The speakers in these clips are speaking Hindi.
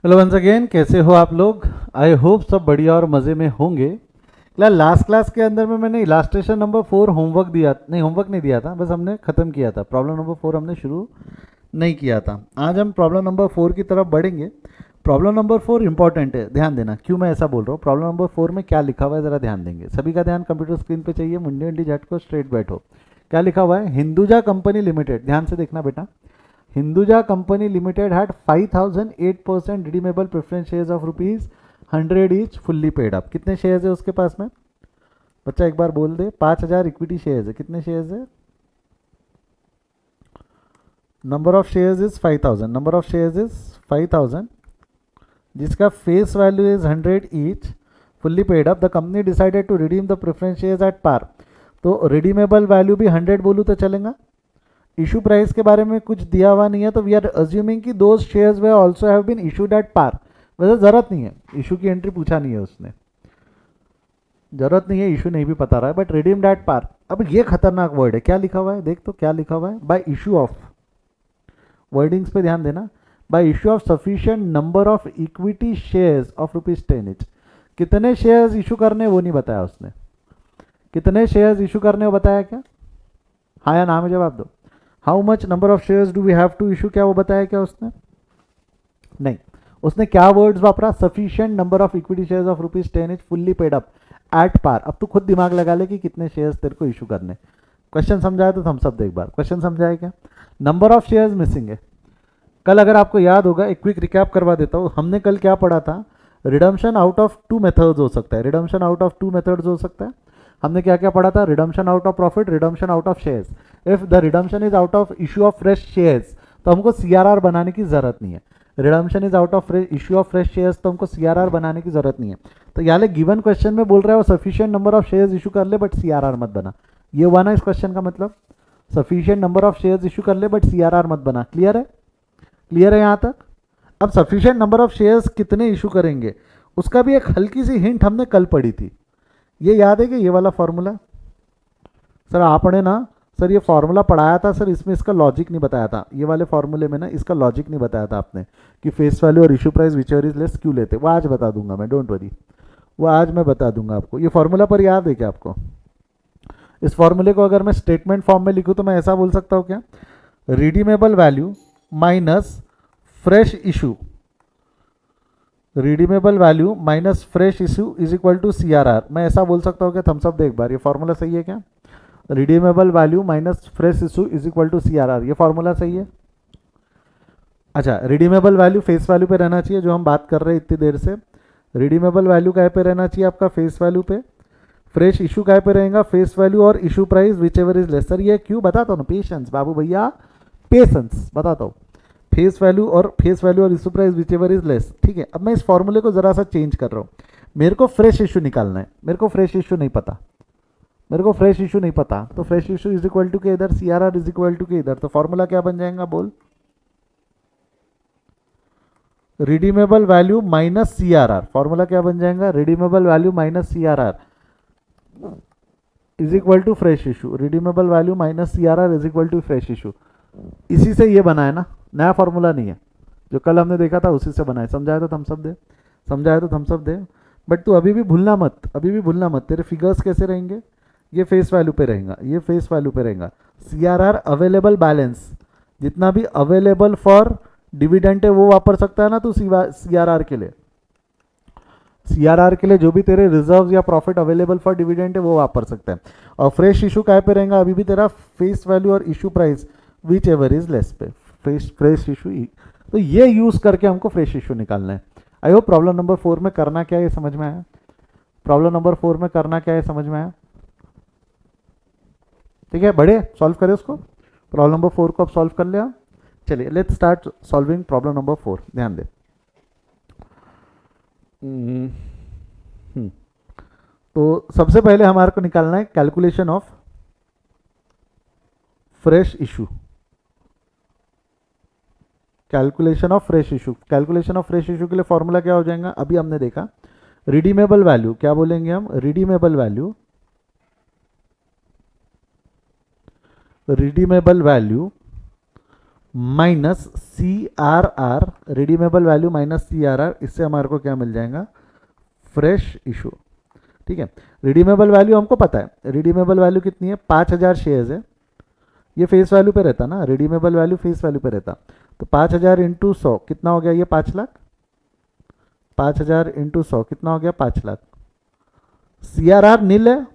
हेलो वंस अगेन, कैसे हो आप लोग। आई होप सब बढ़िया और मज़े में होंगे। लास्ट क्लास के अंदर में मैंने इलास्ट्रेशन नंबर 4 होमवर्क दिया नहीं, होमवर्क नहीं दिया था, बस हमने ख़त्म किया था। प्रॉब्लम नंबर 4 हमने शुरू नहीं किया था। आज हम प्रॉब्लम नंबर 4 की तरफ बढ़ेंगे। प्रॉब्लम नंबर 4 इंपॉर्टेंट है, ध्यान देना। क्यों मैं ऐसा बोल रहा हूँ, प्रॉब्लम नंबर 4 में क्या लिखा हुआ है ज़रा ध्यान देंगे। सभी का ध्यान कंप्यूटर स्क्रीन पे चाहिए, मुंडी उंडी झट को स्ट्रेट बैठो। क्या लिखा हुआ है, हिंदुजा कंपनी लिमिटेड, ध्यान से देखना बेटा। Hinduja Company Limited had 5,008% redeemable preference shares of ₹100 each fully paid up। कितने शेयर्स है उसके पास में, बच्चा एक बार बोल दे। 5,000 इक्विटी शेयर्स है। कितने शेयर्स है, number of shares is 5,000, number of shares is 5,000, जिसका face value is 100 each, fully paid up. The company decided to redeem the preference shares at par. तो रिडीमेबल वैल्यू भी 100 बोलूँ तो चलेगा। इशू प्राइस के बारे में कुछ दिया हुआ नहीं है, तो वी आर अज्यूमिंग कि those shares they also have been issued at par. वैसे जरूरत नहीं है, इशू की एंट्री पूछा नहीं है उसने, जरूरत नहीं है, इशू नहीं भी पता रहा है, बट रिडीम्ड एट पार। अब ये खतरनाक वर्ड है, क्या लिखा हुआ है देख तो, क्या लिखा हुआ है, बाय इशू ऑफ। वर्डिंग्स पे ध्यान देना। Bye issue of sufficient number of equity shares of ₹10 each। कितने शेयर्स इशू करने वो नहीं बताया उसने। कितने शेयर्स इशू करने वो बताया क्या, हाँ या ना में जवाब दो। How much number of shares do we have to issue, क्या वो बताया क्या उसने, नहीं। उसने क्या वर्ड्स वापरा, sufficient number of equity shares of ₹10 each fully paid up at par. अब तू खुद दिमाग लगा ले कि कितने शेयर्स तेरे को इशू करने। क्वेश्चन समझाया तो थम्स अप दे एक बार। क्वेश्चन समझाया क्या, नंबर ऑफ शेयर्स मिसिंग है। कल अगर आपको याद होगा, एक क्विक रिकैप करवा देता हूँ, हमने कल क्या पढ़ा था, रिडम्पशन आउट ऑफ 2 मेथड्स हो सकता है। रिडम्पशन आउट ऑफ 2 मेथड्स हो सकता है। हमने क्या क्या पढ़ा था, redemption out of profit, redemption out of shares. If the redemption is out of issue of fresh shares, तो हमको सीआरआर बनाने की जरूरत नहीं है। Redemption is out of issue of fresh shares, तो हमको सीआरआर बनाने की जरूरत नहीं है। तो यहाँ गिवन क्वेश्चन में बोल रहा है वो sufficient number of shares issue कर ले बट सीआरआर मत बना। ये हुआ ना इस क्वेश्चन का मतलब, sufficient number of shares issue कर ले बट सीआरआर मत बना। क्लियर है, क्लियर है यहाँ तक। अब सफिशिएंट नंबर ऑफ शेयर्स कितने इशू करेंगे, उसका भी एक हल्की सी हिंट हमने कल पढ़ी थी। ये याद है कि ये वाला फॉर्मूला, सर आपने ना, सर ये फॉर्मूला पढ़ाया था सर, इसमें इसका लॉजिक नहीं बताया था। ये वाले फॉर्मूले में ना इसका लॉजिक नहीं बताया था आपने, कि फेस वैल्यू और issue price which ever is less क्यों लेते। वो आज बता दूंगा मैं, डोंट वरी, वो आज मैं बता दूंगा आपको। ये फॉर्मूला पर याद है क्या आपको। इस फॉर्मूले को अगर मैं स्टेटमेंट फॉर्म में लिखूँ तो मैं ऐसा बोल सकता हूँ क्या, redeemable value minus fresh issue, redeemable value minus fresh issue is equal to CRR. मैं ऐसा बोल सकता हूँ क्या, थम्स अप दे एक बार। ये फॉर्मूला सही है क्या, redeemable value minus fresh issue is equal to CRR, ये फॉर्मूला सही है। अच्छा, रिडीमेबल वैल्यू फेस वैल्यू पे रहना चाहिए, जो हम बात कर रहे हैं इतनी देर से। रिडीमेबल वैल्यू काय पे रहना चाहिए आपका, फेस वैल्यू पे। फ्रेश इशू काय पे रहेगा, फेस वैल्यू और issue price which ever is less. Sir ये क्यों बताता हूँ ना, पेशेंस बाबू भैया, पेशेंस बताता हूँ। फेस वैल्यू और issue price which ever is less, ठीक है। अब मैं इस फॉर्मूले को जरा सा चेंज कर रहा हूँ। मेरे को फ्रेश इशू निकालना है, मेरे को फ्रेश इशू नहीं पता, मेरे को फ्रेश इशू नहीं पता, तो fresh issue is equal to के इधर, सीआरआर इज इक्वल टू के इधर। तो फॉर्मूला क्या बन जाएगा बोल, redeemable value minus CRR. Formula क्या बन जाएगा, redeemable value minus CRR is equal to fresh issue. Redeemable value minus CRR is equal to fresh issue. इसी से ये बना है ना, नया फॉर्मूला नहीं है, जो कल हमने देखा था उसी से बना है। समझाया तो थम्स अप दे, समझाया तो थम्स अप दे। बट तू अभी भी भूलना मत, अभी भी भूलना मत, तेरे फिगर्स कैसे रहेंगे, ये फेस वैल्यू पे रहेगा, ये फेस वैल्यू पे रहेगा। सीआरआर अवेलेबल बैलेंस, जितना भी अवेलेबल फॉर डिविडेंड है वो वापर सकता है ना तू सीआरआर के लिए। सीआरआर के लिए जो भी तेरे रिजर्व या प्रॉफिट अवेलेबल फॉर डिविडेंड है वो वापर सकता है। और फ्रेश इशू काय पे रहेगा, अभी भी तेरा फेस वैल्यू और issue price which ever is less पे, फ्रेश इशू। तो ये यूज करके हमको फ्रेश इशू निकालना है। आई होप प्रॉब्लम नंबर 4 में करना क्या है ये समझ में आया। प्रॉब्लम नंबर 4 में करना क्या है समझ में आया, ठीक है। बड़े सॉल्व करें उसको, प्रॉब्लम नंबर 4 को अब सॉल्व कर लिया। चलिए let's start solving problem number 4। ध्यान दे। तो सबसे पहले हमारे को निकालना है calculation of fresh issue. Calculation of fresh issue, calculation of fresh issue के लिए फॉर्मूला क्या हो जाएगा, अभी हमने देखा। रिडीमेबल वैल्यू क्या बोलेंगे हम, redeemable value, redeemable value minus C R R, redeemable value minus C R R, इससे हमारे को क्या मिल जाएगा, फ्रेश इशू। ठीक है, रिडीमेबल वैल्यू हमको पता है, रिडीमेबल वैल्यू कितनी है, 5,000 शेयर्स है, ये फेस वैल्यू पे रहता ना, रिडीमेबल वैल्यू फेस वैल्यू पे रहता। तो 5,000 इंटू 100 कितना हो गया, ये 5 लाख, 5,000 इंटू 100 कितना हो गया, 5 लाख। सी आर आर नील है,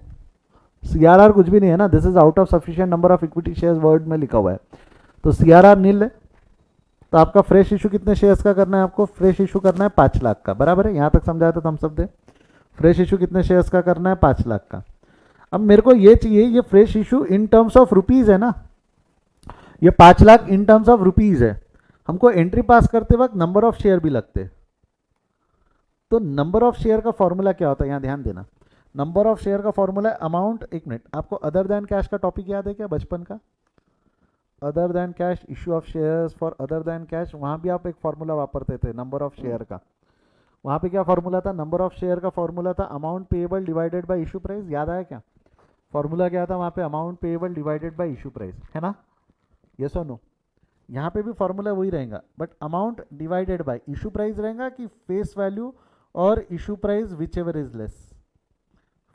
सी आर आर कुछ भी नहीं है ना, this is out of sufficient number of equity shares word में लिखा हुआ है, तो सी आर आर नील है। तो आपका फ्रेश इशू कितने शेयर्स का करना है, आपको फ्रेश इशू करना है 5 लाख का, बराबर है, यहां तक समझाया तो हम सब दे। फ्रेश इशू कितने शेयर्स का करना है, 5 लाख का। अब मेरे को ये चाहिए, ये fresh issue in terms of rupees है ना, ये 5 lakh in terms of rupees है। हमको एंट्री पास करते वक्त नंबर ऑफ शेयर भी लगते हैं। तो नंबर ऑफ शेयर का फॉर्मूला क्या होता है, यहाँ ध्यान देना, नंबर ऑफ शेयर का फॉर्मूला है अमाउंट, एक मिनट, आपको अदर देन कैश का टॉपिक याद है क्या बचपन का, other than cash, issue of shares for other than cash, वहां भी आप एक फॉर्मूला वापरते थे नंबर ऑफ शेयर का। वहां पे क्या फॉर्मूला था, नंबर ऑफ शेयर का फॉर्मूला था amount payable divided by issue price, याद आया क्या, फॉर्मूला क्या था वहां पे, amount payable divided by issue price, है ना, यस और नो। यहाँ पे भी फॉर्मूला वही रहेगा, but amount divided by issue price रहेगा कि फेस वैल्यू और issue price which ever is less.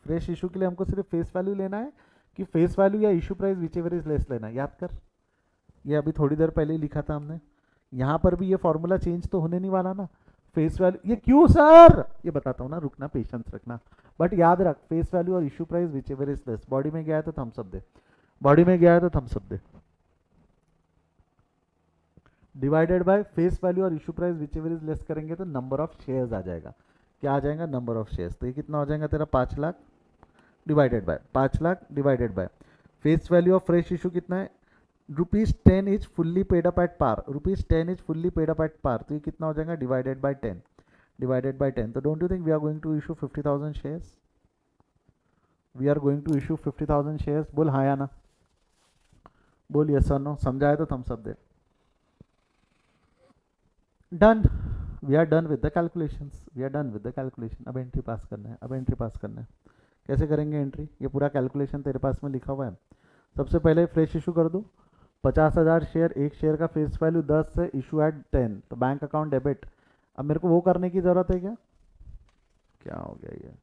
Fresh issue के लिए हमको सिर्फ फेस वैल्यू लेना है कि फेस वैल्यू या issue price which ever is less लेना है, याद कर, ये अभी थोड़ी देर पहले ही लिखा था हमने। यहाँ पर भी ये फॉर्मूला चेंज तो होने नहीं वाला ना, फेस वैल्यू, ये क्यों सर, ये बताता हूँ ना, रुकना, पेशेंस रखना, बट याद रख फेस वैल्यू और issue price which ever is less, body में गया है तो थम्स अप दे, बॉडी में गया है तो थम्स अप दे, डिवाइडेड बाय फेस वैल्यू और issue price which ever is less करेंगे तो नंबर ऑफ शेयर्स आ जाएगा, क्या आ जाएगा, नंबर ऑफ शेयर्स। तो ये कितना हो जाएगा तेरा, 5 lakh divided by 5 lakh divided by face value of fresh issue कितना है, ₹10 is fully paid up at par, ₹10 is fully paid up at par, तो ये कितना हो जाएगा, डिवाइडेड बाय 10, डिवाइडेड बाय 10। तो don't you think we are going to issue 50,000 shares, we are going to issue 50,000 shares, बोल हाँ या ना, बोल यस और नो, समझाए तो थम्स अप दे। Done, we are done with the calculations, we are done with the calculation. अब एंट्री पास करना है, अब एंट्री पास करना है, कैसे करेंगे एंट्री, ये पूरा कैलकुलेशन तेरे पास में लिखा हुआ है। सबसे पहले फ्रेश इशू कर दो, 50,000 शेयर, एक शेयर का फेस वैल्यू 10 है, इशू एट 10, तो बैंक अकाउंट डेबिट। अब मेरे को वो करने की जरूरत है क्या, क्या हो गया ये,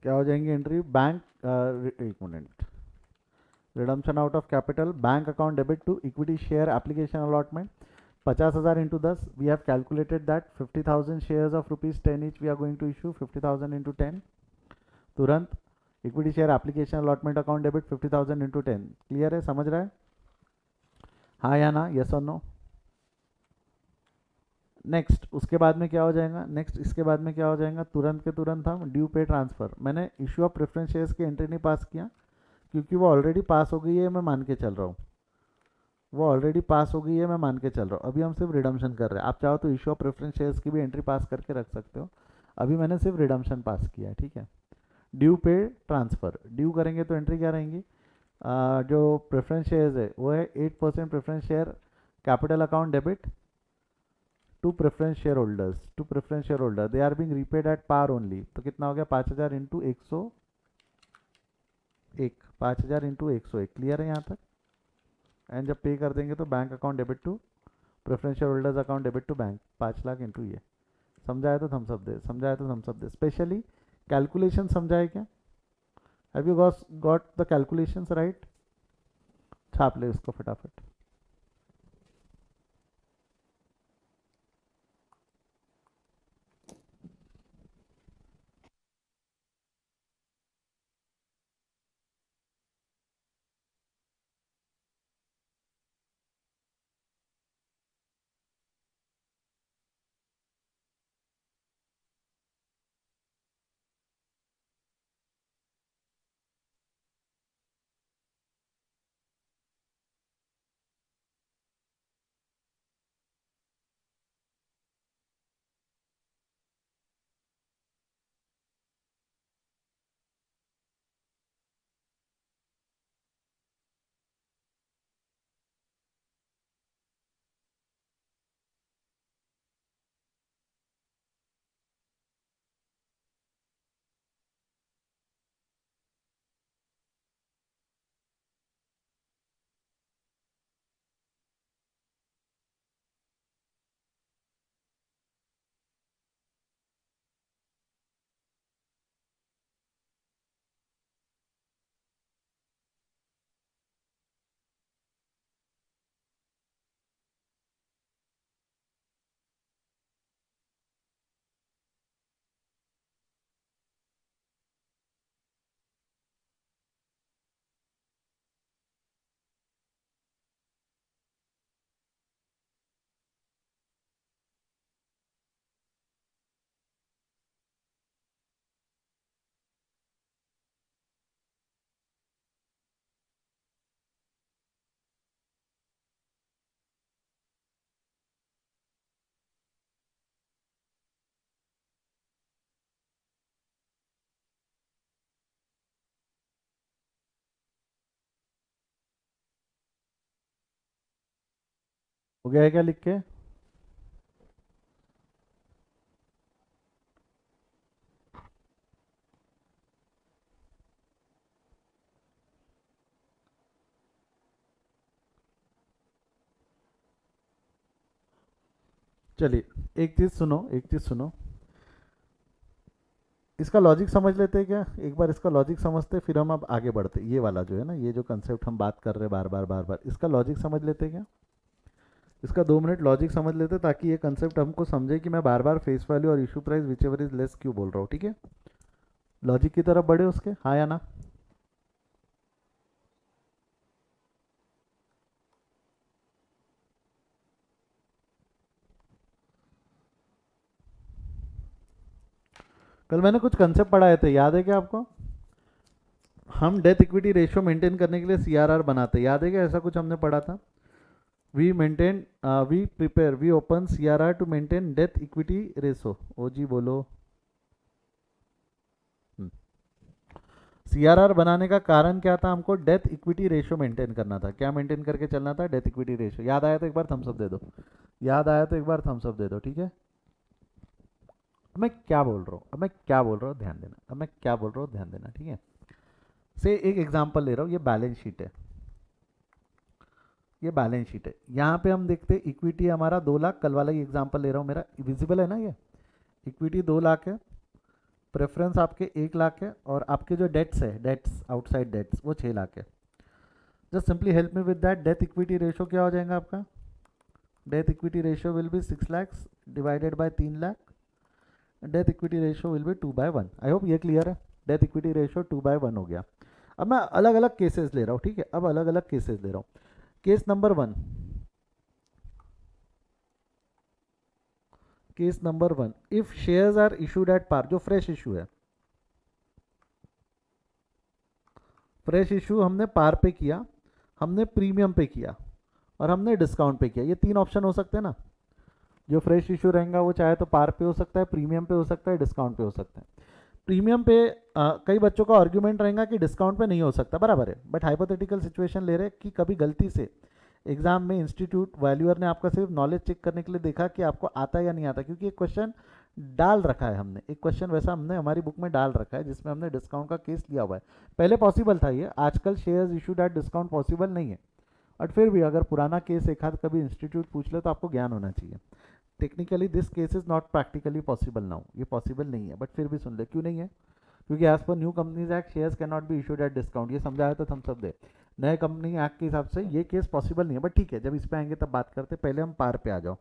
क्या हो जाएंगी एंट्री, बैंक, एक minute, redemption out of capital, bank account debit to equity share application allotment, 50,000 into 10, we have calculated that 50,000 shares of ₹10 each we are going to issue, 50,000 into 10, तुरंत equity share application allotment account debit 50,000 into 10, clear है, समझ रहा है, हाँ या ना, यस और नो। नेक्स्ट उसके बाद में क्या हो जाएगा, नेक्स्ट इसके बाद में क्या हो जाएगा, तुरंत के तुरंत हम ड्यू पे ट्रांसफर, मैंने इशू ऑफ प्रेफरेंस शेयर्स की एंट्री नहीं पास किया क्योंकि वो ऑलरेडी पास हो गई है, मैं मान के चल रहा हूँ, वो ऑलरेडी पास हो गई है, मैं मान के चल रहा हूँ, अभी हम सिर्फ रिडम्पशन कर रहे हैं, आप चाहो तो इशू ऑफ प्रेफरेंस शेयर्स की भी एंट्री पास करके रख सकते हो, अभी मैंने सिर्फ रिडम्पशन पास किया है, ठीक है। ड्यू पे ट्रांसफर, ड्यू करेंगे तो एंट्री क्या रहेंगी, जो प्रेफरेंस शेयर्स है वो है 8% preference share capital account debit to preference share holders, to preference share holder, they are being repaid at par only, तो कितना हो गया, 5,000 इंटू 101, 5,000 इंटू 101, क्लियर है यहाँ तक। एंड जब पे कर देंगे तो bank account debit to preference share holders account debit to bank, 5 lakh into ये, समझाया तो थम्स अप दे, समझाया तो थम्स अप दे, स्पेशली कैलकुलेशन समझाए क्या, have you got the calculations right, छाप ले उसको फटाफट। हो गया है क्या लिख के? चलिए, एक चीज़ सुनो, एक चीज़ सुनो, इसका लॉजिक समझ लेते हैं क्या? एक बार इसका लॉजिक समझते फिर हम अब आगे बढ़ते। ये वाला जो है ना, ये जो कंसेप्ट हम बात कर रहे हैं बार बार बार बार, इसका लॉजिक समझ लेते हैं क्या? इसका 2 मिनट लॉजिक समझ लेते ताकि ये कंसेप्ट हमको समझे कि मैं बार बार फेस वैल्यू और issue price which ever is less क्यों बोल रहा हूँ। ठीक है, लॉजिक की तरफ बढ़े उसके, हाँ या ना? कल मैंने कुछ कंसेप्ट पढ़ाए थे, याद है क्या आपको? हम डेथ इक्विटी रेशियो मेंटेन करने के लिए सीआरआर बनाते, याद है क्या? ऐसा कुछ हमने पढ़ा था। We maintain, we prepare, we open CRR to maintain debt equity ratio. ओ जी बोलो। सीआरआर बनाने का कारण क्या था? हमको डेथ इक्विटी रेशियो मेंटेन करना था। क्या मेंटेन करके चलना था? Death equity ratio. याद आया तो एक बार थम्स अप दे दो, याद आया तो एक बार थम्स अप दे दो। ठीक है, अब मैं क्या बोल रहा हूँ, अब मैं क्या बोल रहा हूँ ध्यान देना, अब मैं क्या बोल रहा हूँ ध्यान देना। ठीक है, से एक एग्जांपल ले रहा हूँ, ये बैलेंस शीट है, ये बैलेंस शीट है। यहाँ पे हम देखते हैं इक्विटी हमारा 2 लाख, कल वाला ही एग्जांपल ले रहा हूँ, मेरा विजिबल है ना ये? इक्विटी 2 लाख है, प्रेफरेंस आपके 1 लाख है, और आपके जो डेट्स है, डेट्स आउटसाइड डेट्स, वो 6 लाख है। Just simply help me with that. Death equity ratio क्या हो जाएगा आपका? Death equity ratio will be 6 lakhs divided by 3 lakh. Death equity ratio will be 2/1। I hope ये क्लियर है। डेथ इक्विटी रेशियो 2/1 हो गया। अब मैं अलग अलग केसेस ले रहा हूँ। ठीक है, अब अलग अलग केसेस ले रहा हूँ। Case number 1, case number 1, if shares are issued at par, जो फ्रेश इशू है, फ्रेश इशू हमने पार पे किया, हमने प्रीमियम पे किया, और हमने डिस्काउंट पे किया। ये 3 ऑप्शन हो सकते हैं ना? जो फ्रेश इशू रहेगा वो चाहे तो पार पे हो सकता है, प्रीमियम पे हो सकता है, डिस्काउंट पे हो सकता है। प्रीमियम पे कई बच्चों का आर्ग्यूमेंट रहेगा कि डिस्काउंट पे नहीं हो सकता, बराबर है, बट हाइपोथेटिकल सिचुएशन ले रहे कि कभी गलती से एग्जाम में इंस्टीट्यूट वैल्यूअर ने आपका सिर्फ नॉलेज चेक करने के लिए देखा कि आपको आता है या नहीं आता, क्योंकि एक क्वेश्चन डाल रखा है हमने, एक क्वेश्चन वैसा हमने हमारी बुक में डाल रखा है जिसमें हमने डिस्काउंट का केस लिया हुआ है। पहले पॉसिबल था ये, आजकल shares issued at discount possible नहीं है, बट फिर भी अगर पुराना केस एक हाथ कभी इंस्टीट्यूट पूछ ले तो आपको ज्ञान होना चाहिए। Technically this case is not practically possible now, ये पॉसिबल नहीं है, बट फिर भी सुन ले क्यों नहीं है? क्योंकि as per new companies act shares can not be issued at discount, ये समझाया तो थम्स अप दे। नए कंपनी एक्ट के हिसाब से ये केस पॉसिबल नहीं है, बट ठीक है, जब इस पे आएंगे तब बात करते, पहले हम पार पे आ जाओ।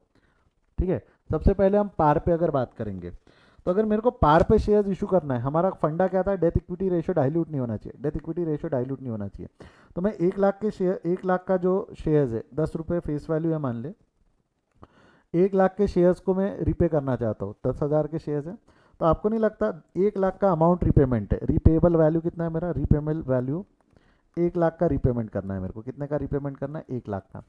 ठीक है, सबसे पहले हम पार पे अगर बात करेंगे, तो अगर मेरे को पार पे शेयर्स इशू करना है, हमारा फंडा क्या था? डेथ इक्विटी रेशियो डाइल्यूट नहीं होना चाहिए, डेथ इक्विटी रेशियो डाइल्यूट नहीं होना चाहिए। तो मैं 1 लाख के शेयर, 1 लाख का जो शेयर्स है, 10 रुपये फेस वैल्यू है मान ले, 1 लाख के शेयर्स को मैं रिपे करना चाहता हूँ, 10,000 के शेयर्स है, तो आपको नहीं लगता 1 लाख का अमाउंट रिपेमेंट है? रिपेबल वैल्यू कितना है मेरा? रिपेबल वैल्यू 1 लाख का रिपेमेंट करना है मेरे को। कितने का रिपेमेंट करना है? 1 लाख का।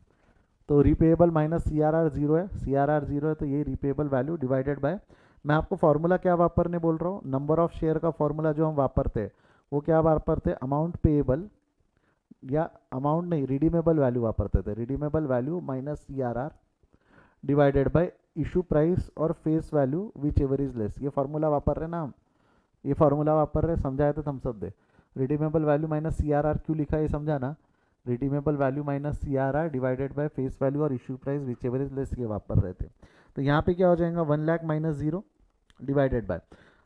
तो repayable minus C R R zero है, सी आर आर जीरो है, तो ये रिपेबल वैल्यू डिवाइडेड बाय, मैं आपको फॉर्मूला क्या वापरने बोल रहा हूँ? नंबर ऑफ शेयर का फॉर्मूला जो हम वापरते हैं वो क्या वापरते हैं? अमाउंट पेएबल, या अमाउंट नहीं, रिडीमेबल वैल्यू वापरते थे, redeemable value minus C R R divided by issue price और face value which ever is less. ये फार्मूला वापर रहे ना हम, ये फार्मूला वापर रहे, समझाया तो थम्स अप दे। Redeemable value minus C R R क्यों लिखा है ये समझा ना? Redeemable value minus C R R divided by face value और issue price which ever is less, ये वापर रहे थे। तो यहाँ पे क्या हो जाएगा? 1 lakh minus zero divided by,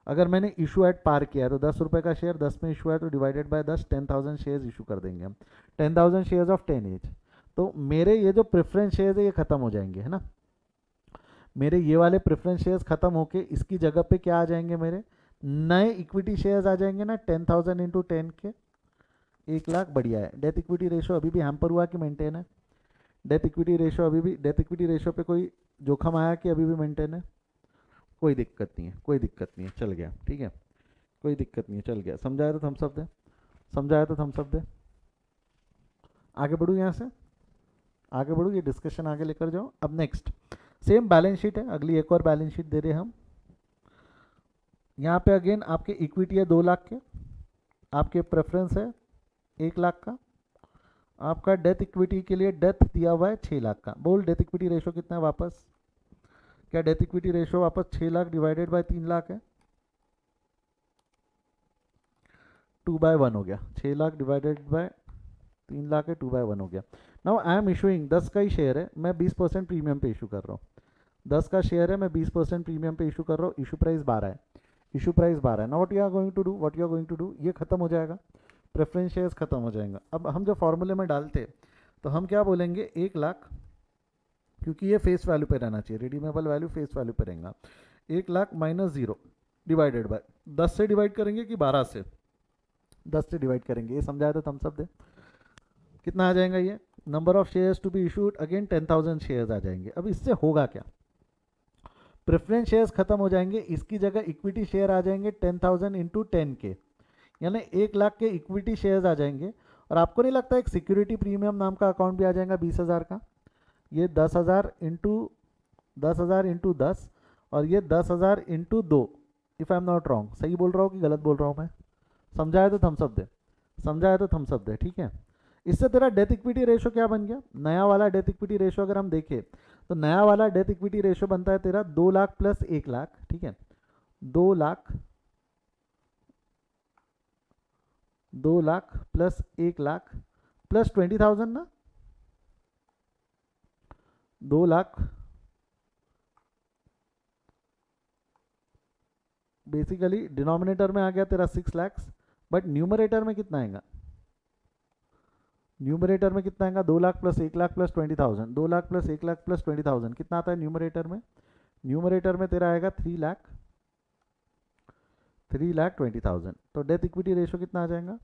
अगर मैंने इशू एट पार किया है तो 10 रुपये का शेयर, 10 में इशू है तो डिवाइडेड बाय 10, 10,000 शेयर्स इशू कर देंगे हम, 10,000 शेयर्स ऑफ 10 एज। तो मेरे ये जो प्रेफरेंस शेयर्स है ये खत्म हो जाएंगे, है ना? मेरे ये वाले प्रेफरेंस शेयर्स खत्म होके इसकी जगह पे क्या आ जाएंगे? मेरे नए इक्विटी शेयर्स आ जाएंगे ना, 10,000 इंटू 10 के, 1 लाख। बढ़िया है। डेथ इक्विटी रेशियो अभी भी हैम्पर हुआ कि मेंटेन है? डेथ इक्विटी रेशियो अभी भी, डेथ इक्विटी रेशियो पे कोई जोखम आया कि अभी भी मेंटेन है? कोई दिक्कत नहीं है, कोई दिक्कत नहीं है, चल गया। ठीक है, कोई दिक्कत नहीं है, चल गया। समझाया तो थम्स अप दे, समझाया तो थम्स अप दे। आगे बढ़ूँ यहाँ से, आगे बढ़ूँ, ये डिस्कशन आगे लेकर जाओ। अब नेक्स्ट सेम बैलेंस शीट है, अगली एक और बैलेंस शीट दे रहे हैं हम। यहाँ पे अगेन आपके इक्विटी है 2 लाख के, आपके प्रेफरेंस है 1 लाख का, आपका डेथ इक्विटी के लिए डेथ दिया हुआ है 6 लाख का। बोल डेथ इक्विटी रेशो कितना है वापस? क्या डेथ इक्विटी रेशो वापस 6 लाख डिवाइडेड बाय 3 लाख है? 2/1 हो गया। 6 लाख डिवाइडेड बाय 3 लाख है, 2/1 हो गया। नाउ आई एम इशूइंग, 10 का ही शेयर है, मैं 20% प्रीमियम पे इशू कर रहा हूँ। 10 का शेयर है, मैं 20% प्रीमियम पे इशू कर रहा हूँ। इशू प्राइस 12 है। इशू प्राइस 12 है। Now what you are going to do, what you are going to do, ये खत्म हो जाएगा, प्रेफरेंस शेयर्स खत्म हो जाएगा। अब हम जो फॉर्मूले में डालते तो हम क्या बोलेंगे, 1 लाख, क्योंकि ये फेस वैल्यू पे रहना चाहिए, रिडीमेबल वैल्यू फेस वैल्यू पे रहेगा। 1 लाख माइनस 0 डिवाइडेड बाय 10 से डिवाइड करेंगे कि 12 से? 10 से डिवाइड करेंगे। ये समझाया तो थम्स अप दे। कितना आ जाएगा ये? Number of shares to be issued again 10,000 shares आ जाएंगे। अब इससे होगा क्या? प्रेफरेंस शेयर्स खत्म हो जाएंगे, इसकी जगह इक्विटी शेयर आ जाएंगे 10,000 इंटू 10 के, यानी 1 लाख के इक्विटी शेयर्स आ जाएंगे। और आपको नहीं लगता एक सिक्योरिटी प्रीमियम नाम का अकाउंट भी आ जाएगा 20,000 का? ये 10,000 इंटू 10 और ये 10,000 into 2, if I am not wrong. सही बोल रहा हूँ कि गलत बोल रहा हूँ मैं? समझाया तो थम्स अप दे, समझाया तो थम्स अप दे, ठीक है। इससे तेरा डेथ इक्विटी रेशो क्या बन गया? नया वाला डेथ इक्विटी रेशो अगर हम देखें तो नया वाला डेथ इक्विटी रेशो बनता है तेरा 2 लाख प्लस 1 लाख, ठीक है। 2 लाख, 2 लाख प्लस 1 लाख प्लस 20,000 ना, 2 लाख बेसिकली डिनोमिनेटर में आ गया तेरा 6 लाख, बट न्यूमरेटर में कितना आएगा? न्यूमरेटर में कितना आएगा? 2 lakh plus 1 lakh plus 20,000, 2 lakh plus 1 lakh plus 20,000 कितना आता है न्यूमरेटर में? न्यूमरेटर में तेरा आएगा 3,20,000। तो डेथ इक्विटी रेशो कितना आ जाएगा?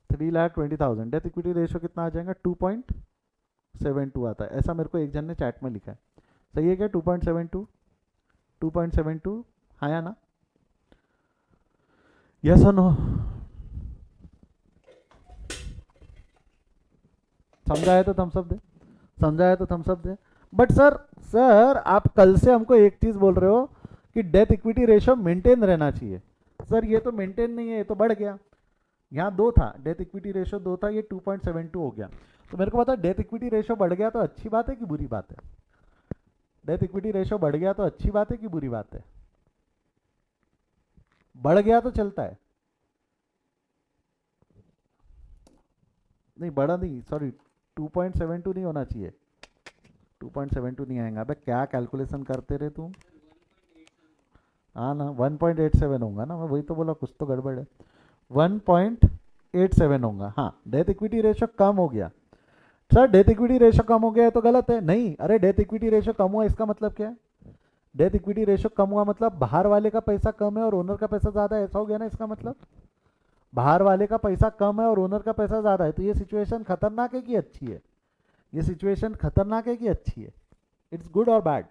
3,20,000। डेथ इक्विटी रेशो कितना आ जाएगा? 2.72 आता है, ऐसा मेरे को एक जन ने चैट में लिखा है। सही है क्या? 2.72, 2.72, हाँ या ना? यस और नो? समझाया तो थम्स अप दे, समझाया तो थम्स अप दे। बट सर, सर आप कल से हमको एक चीज बोल रहे हो कि डेथ इक्विटी रेशो मेंटेन रहना चाहिए। सर ये तो मेंटेन नहीं है, ये तो बढ़ गया। यहाँ 2 था, डेथ इक्विटी रेशो 2 था, ये 2.72 हो गया। तो मेरे को पता, डेथ इक्विटी रेशो बढ़ गया तो अच्छी बात है कि बुरी बात है? डेथ इक्विटी रेशो बढ़ गया तो अच्छी बात है कि बुरी बात है? बढ़ गया तो चलता है, नहीं बढ़ा नहीं, सॉरी 2.72 नहीं होना चाहिए, 2.72 नहीं आएगा। अबे क्या कैलकुलेशन करते रहे तुम? हाँ ना, 1.87 होगा ना, मैं वही तो बोला कुछ तो गड़बड़ है। 1.87 होगा, हाँ। डेथ इक्विटी रेशो कम हो गया। सर डेथ इक्विटी रेशो कम हो गया है तो गलत है? नहीं, अरे डेथ इक्विटी रेशो कम हुआ इसका मतलब क्या है? डेथ इक्विटी रेशो कम हुआ मतलब बाहर वाले का पैसा कम है और ओनर का पैसा ज्यादा है, ऐसा हो गया ना इसका मतलब? बाहर वाले का पैसा कम है और ओनर का पैसा ज्यादा है, तो ये सिचुएशन खतरनाक है कि अच्छी है? ये सिचुएशन खतरनाक है कि अच्छी है? इट्स गुड और बैड?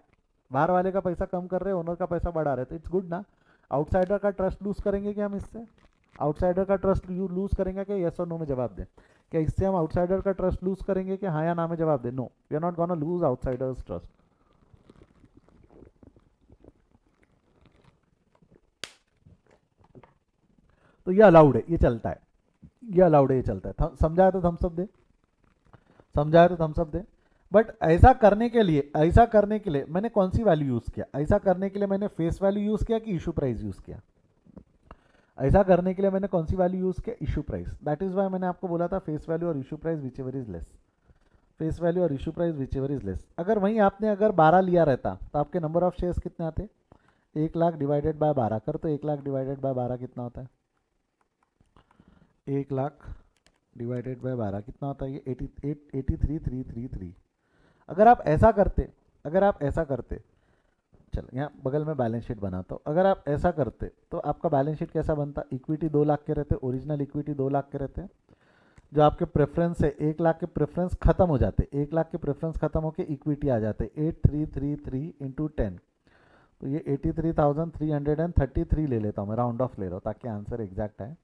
बाहर वाले का पैसा कम कर रहे हैं, ओनर का पैसा बढ़ा रहे, तो इट्स गुड ना? आउटसाइडर का ट्रस्ट लूज करेंगे क्या हम इससे? आउटसाइडर का ट्रस्ट लूज करेंगे क्या? यस और नो में जवाब दें। क्या इससे हम आउटसाइडर का ट्रस्ट लूज करेंगे क्या? हाँ या ना में जवाब दें। No, we are not gonna lose outsiders trust. तो ये अलाउड है, ये चलता है, ये अलाउड है, ये चलता है। समझाया तो थम्स अप दे, समझाया तो थम्स अप दे। बट ऐसा करने के लिए, ऐसा करने के लिए मैंने कौन सी वैल्यू यूज किया? ऐसा करने के लिए मैंने फेस वैल्यू यूज किया कि इशू प्राइस यूज किया? ऐसा करने के लिए मैंने कौन सी वैल्यू यूज किया? Issue price. That is why मैंने आपको बोला था फेस वैल्यू और issue price which ever is less, face value और issue price which ever is less. अगर वहीं आपने अगर 12 लिया रहता तो आपके नंबर ऑफ शेयर्स कितने आते? 1 लाख डिवाइडेड बाय 12 कर, तो 1 लाख डिवाइडेड बाय 12 कितना होता है? 1 लाख डिवाइडेड बाय 12 कितना होता है? ये 83,333। अगर आप ऐसा करते, अगर आप ऐसा करते, चलो यहाँ बगल में बैलेंस शीट बनाता हूँ, अगर आप ऐसा करते तो आपका बैलेंस शीट कैसा बनता? इक्विटी 2 लाख के रहते, ओरिजिनल इक्विटी 2 लाख के रहते, जो आपके प्रेफरेंस है 1 लाख के प्रेफरेंस खत्म हो जाते, 1 लाख के प्रेफरेंस खत्म होकर इक्विटी आ जाते 8333 इंटू 10, तो ये 83,333 ले लेता हूँ मैं, राउंड ऑफ ले रहा हूँ ताकि आंसर एग्जैक्ट आए।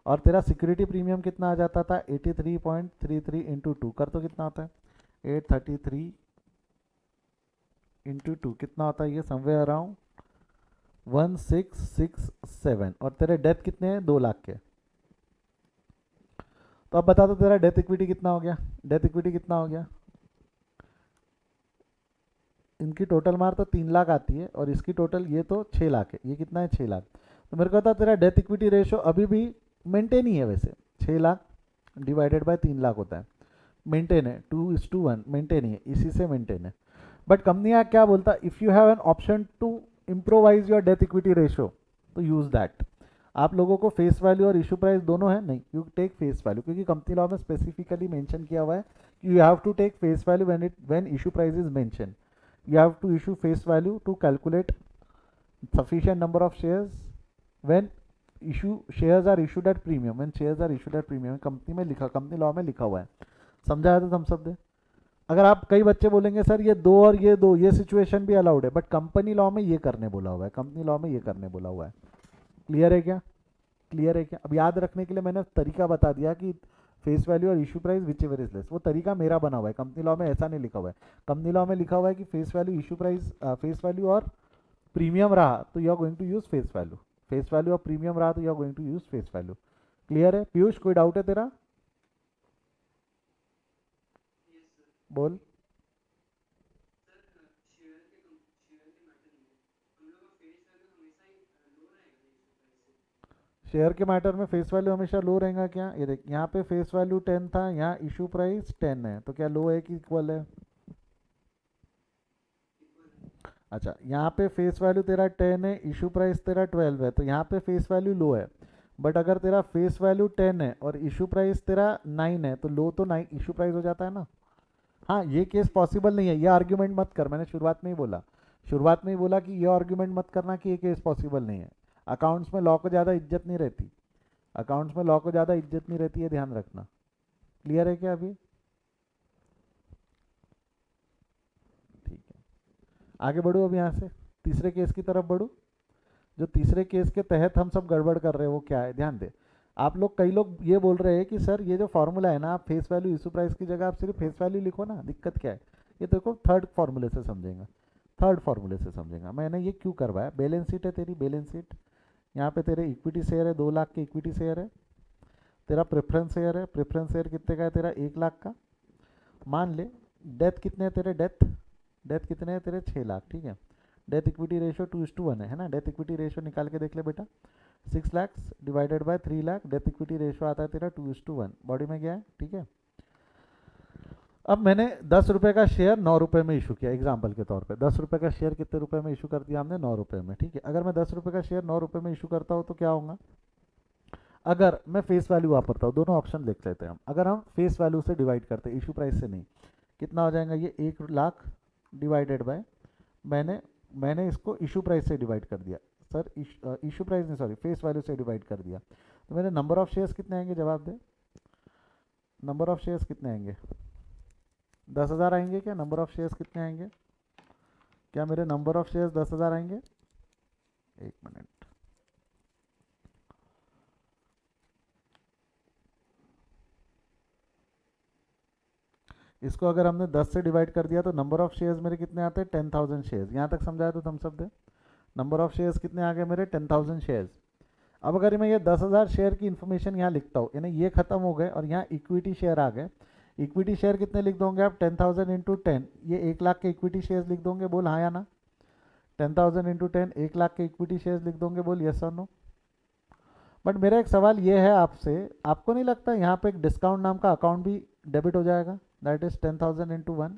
और तेरा सिक्योरिटी प्रीमियम कितना आ जाता था? 83.33 इंटू 2 कर, तो कितना होता है? 833 इंटू 2 कितना होता है? ये समवेयर अराउंड 1667। और तेरे डेथ कितने हैं? 2 लाख के। तो अब बता दो तेरा डेथ इक्विटी कितना हो गया, डेथ इक्विटी कितना हो गया। इनकी टोटल मार तो 3 लाख आती है और इसकी टोटल ये तो 6 लाख है, ये कितना है 6 लाख। तो मेरे को बता तेरा डेथ इक्विटी रेशियो अभी भी मेंटेन ही है वैसे, 6 लाख डिवाइडेड बाय 3 लाख होता है, मेंटेन है, 2:1 मेंटेन ही है, इसी से मेंटेन है। बट कंपनी क्या बोलता है, if you have an option to improvise your debt equity ratio तो यूज दैट। आप लोगों को फेस वैल्यू और इशू प्राइस दोनों है, नहीं यू टेक फेस वैल्यू, क्योंकि कंपनी लॉ में स्पेसिफिकली मेंशन किया हुआ है कि you have to take face value when issue price is mention. You have to issue face value to calculate sufficient number of shares when shares are issued at premium, when shares are issued at premium company में लिखा, कंपनी लॉ में लिखा हुआ है। समझा है तो थम्स अप दे। अगर आप, कई बच्चे बोलेंगे सर ये दो और ये दो, ये सिचुएशन भी अलाउड है, बट कंपनी लॉ में ये करने बोला हुआ है, कंपनी लॉ में ये करने बोला हुआ है। क्लियर है क्या, क्लियर है क्या। अब याद रखने के लिए मैंने तरीका बता दिया कि फेस वैल्यू और issue price which ever is less, वो तरीका मेरा बना हुआ है, कंपनी लॉ में ऐसा नहीं लिखा हुआ है। कंपनी लॉ में लिखा हुआ है कि face value issue price, face value और प्रीमियम रहा तो you are going to use face value, face value और प्रीमियम रहा तो you are going to use face value. Clear है पीयूष, कोई डाउट है तेरा, बोल। शेयर के मैटर में फेस वैल्यू हमेशा लो रहेगा क्या, ये देख यहाँ पे फेस वैल्यू 10 था, यहाँ इशू प्राइस 10 है, तो क्या लो है कि इक्वल है। अच्छा यहाँ पे फेस वैल्यू तेरा 10 है, इशू प्राइस तेरा 12 है, तो यहाँ पे फेस वैल्यू लो है। बट अगर तेरा फेस वैल्यू 10 है और इशू प्राइस तेरा 9 है तो लो तो 9 इशू प्राइस हो जाता है ना। हाँ ये केस पॉसिबल नहीं है, ये आर्ग्यूमेंट मत कर, मैंने शुरुआत में ही बोला, शुरुआत में ही बोला कि ये आर्ग्यूमेंट मत करना कि ये केस पॉसिबल नहीं है। अकाउंट्स में लॉ को ज़्यादा इज्जत नहीं रहती, अकाउंट्स में लॉ को ज़्यादा इज्जत नहीं रहती है, ध्यान रखना। क्लियर है क्या अभी, ठीक है। आगे बढ़ो अब यहाँ से तीसरे केस की तरफ बढ़ो। जो तीसरे केस के तहत हम सब गड़बड़ कर रहे हैं वो क्या है, ध्यान दे। आप लोग, कई लोग ये बोल रहे हैं कि सर ये जो फॉर्मूला है ना, आप फेस वैल्यू इशू प्राइस की जगह आप सिर्फ फेस वैल्यू लिखो ना, दिक्कत क्या है। ये देखो थर्ड फार्मूले से समझेगा, थर्ड फार्मूले से समझेगा। मैंने ये क्यों करवाया, बैलेंस शीट है तेरी, बैलेंस शीट, यहाँ पे तेरे इक्विटी शेयर है, 2 लाख के इक्विटी शेयर है, तेरा प्रेफरेंस शेयर है, प्रेफरेंस शेयर कितने का है तेरा, 1 लाख का। मान ले डेथ कितने हैं तेरे, डेथ, डेथ कितने हैं तेरे, 6 लाख, ठीक है। डेथ इक्विटी रेशियो 2:1 है ना, डेथ इक्विटी रेशियो निकाल के देख ले बेटा, 6 lakh divided bye 3 lakh, death equity ratio आता है तेरा 2:1, बॉडी में गया है, ठीक है। अब मैंने 10 रुपये का शेयर 9 रुपये में इशू किया, एग्जाम्पल के तौर पे 10 रुपये का शेयर कितने रुपए में इशू कर दिया हमने, 9 रुपये में, ठीक है। अगर मैं 10 रुपये का शेयर 9 रुपये में इशू करता हूँ तो क्या होगा, अगर मैं फेस वैल्यू वापरता हूँ, दोनों ऑप्शन देख लेते हैं हम। अगर हम फेस वैल्यू से डिवाइड करते हैं, इशू प्राइस से नहीं, कितना हो जाएगा ये, 1 लाख डिवाइडेड बाय, मैंने मैंने इसको इशू प्राइस से डिवाइड कर दिया, सर इशू प्राइस नहीं सॉरी फेस वैल्यू से डिवाइड कर दिया, तो मेरे नंबर ऑफ शेयर्स कितने आएंगे, जवाब दे, नंबर ऑफ शेयर्स कितने आएंगे, 10,000 आएंगे क्या, नंबर ऑफ शेयर्स कितने आएंगे, क्या मेरे नंबर ऑफ शेयर्स 10,000 आएंगे, एक मिनट, इसको अगर हमने 10 से डिवाइड कर दिया तो नंबर ऑफ शेयर्स मेरे कितने आते हैं, 10,000 शेयर्स। यहाँ तक समझाया तो थम्स अप दे। नंबर ऑफ शेयर्स कितने आ गए मेरे, 10,000 शेयर्स। अब अगर मैं ये 10,000 शेयर की इन्फॉर्मेशन यहाँ लिखता हूँ, यानी ये खत्म हो गए और यहाँ इक्विटी शेयर आ गए, इक्विटी शेयर कितने लिख दोगे आप, 10,000 इंटू 10, ये 1 लाख के इक्विटी शेयर्स लिख दोगे, बोल हाँ या ना, 10,000 इंटू 10, 1 लाख के इक्विटी शेयर्स लिख दोगे, बोल यस और नो। बट मेरा एक सवाल ये है आपसे, आपको नहीं लगता यहाँ पे एक डिस्काउंट नाम का अकाउंट भी डेबिट हो जाएगा, दैट इज 10,000 इंटू 1,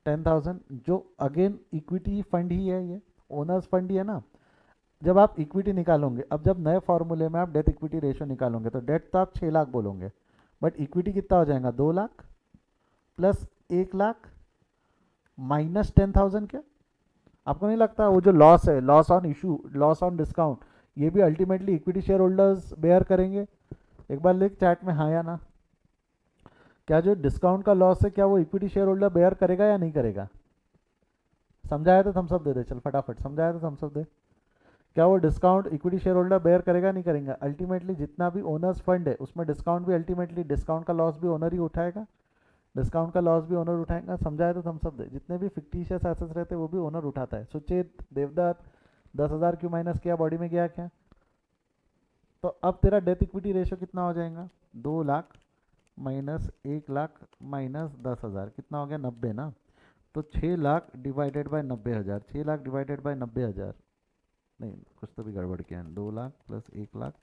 10,000, जो अगेन इक्विटी फंड ही है, ये ओनर्स फंड ही है ना। जब आप इक्विटी निकालोगे, अब जब नए फॉर्मूले में आप डेट इक्विटी रेशियो निकालोगे तो डेट तो आप 6 लाख बोलोगे, बट इक्विटी कितना हो जाएगा, 2 लाख प्लस 1 लाख माइनस 10,000, क्या आपको नहीं लगता वो जो लॉस है, loss on issue, loss on discount, ये भी ultimately equity share holders bear करेंगे। एक बार लिख चैट में हाँ या ना, क्या जो डिस्काउंट का लॉस है क्या वो इक्विटी शेयर होल्डर बेयर करेगा या नहीं करेगा। समझाया तो थम्स अप दे दे, चल फटाफट, समझाया तो थम्स अप दे। क्या वो discount equity share holder bear करेगा नहीं करेगा, अल्टीमेटली जितना भी ओनर्स फंड है उसमें डिस्काउंट भी अल्टीमेटली, डिस्काउंट का लॉस भी ओनर ही उठाएगा, डिस्काउंट का लॉस भी ओनर उठाएगा। समझाया तो थम्स अप दे। जितने भी फिक्टिशियस एसेट्स रहते हैं वो भी ओनर उठाता है। सुचेत, देवदत्त, 10,000 क्यों माइनस किया, बॉडी में गया क्या, तो अब तेरा डेथ इक्विटी रेशियो कितना हो जाएगा, 2 लाख माइनस 1 लाख माइनस 10,000 कितना हो गया, 90 ना। तो 6 lakh divided bye 90,000, 6 lakh divided bye 90,000, नहीं कुछ तो भी गड़बड़ किया है, 2 लाख प्लस 1 लाख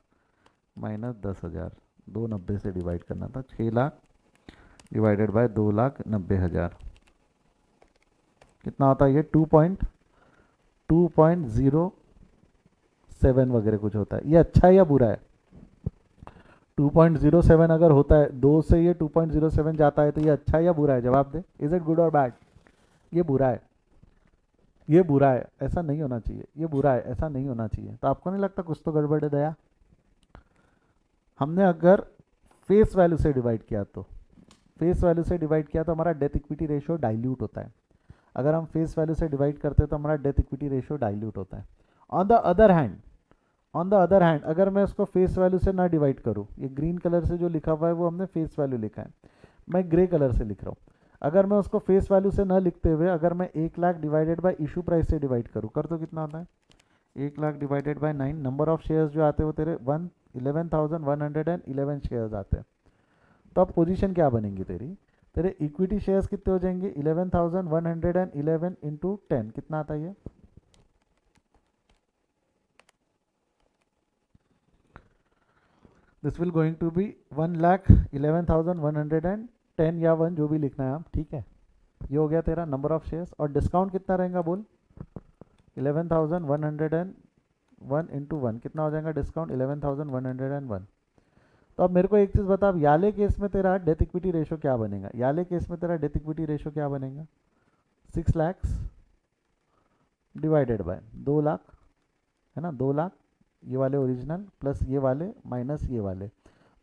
माइनस 10,000, 290 से डिवाइड करना था, 6 लाख डिवाइडेड बाय 2,90,000 कितना होता है ये, 2.07 वगैरह कुछ होता है। ये अच्छा है या बुरा है, 2.07 अगर होता है, 2 से ये 2.07 जाता है तो ये अच्छा है या बुरा है, जवाब दे, इज इट गुड और बैड। ये बुरा है, ये बुरा है, ऐसा नहीं होना चाहिए, ये बुरा है, ऐसा नहीं होना चाहिए। तो आपको नहीं लगता कुछ तो गड़बड़ है दया। हमने अगर फेस वैल्यू से डिवाइड किया तो, फेस वैल्यू से डिवाइड किया तो हमारा डेथ इक्विटी रेशियो डाइल्यूट होता है। अगर हम फेस वैल्यू से डिवाइड करते हैं तो हमारा डेथ इक्विटी रेशियो डाइल्यूट होता है। On the other hand, on the other hand अगर मैं इसको फेस वैल्यू से ना डिवाइड करूँ, ये ग्रीन कलर से जो लिखा हुआ है वो हमने फेस वैल्यू लिखा है, मैं ग्रे कलर से लिख रहा हूँ। अगर मैं उसको फेस वैल्यू से ना लिखते हुए अगर मैं 1 lakh divided by issue price से डिवाइड करूँ, कर तो कितना आता है, 1 lakh divided by 9, number of shares जो आते हैं वो तेरे 11,111 शेयर्स आते हैं। तो अब पोजीशन क्या बनेंगी तेरी, तेरे इक्विटी शेयर्स कितने हो जाएंगे, 11,111 इंटू 10 कितना आता है ये, this will going to be 1,11,110 या 1 जो भी लिखना है आप, ठीक है। ये हो गया तेरा नंबर ऑफ शेयर्स, और डिस्काउंट कितना रहेगा बोल, 11,101 इंटू 1 कितना हो जाएगा डिस्काउंट, 11,101। तो अब मेरे को एक चीज़ बता, अब याले केस में तेरा डेथ इक्विटी रेशियो क्या बनेगा, याले केस में तेरा डेथ इक्विटी रेशियो क्या बनेगा, 6 लैक्स डिवाइडेड बाय 2 लाख, है ना, 2 लाख ये वाले ओरिजिनल प्लस ये वाले माइनस ये वाले,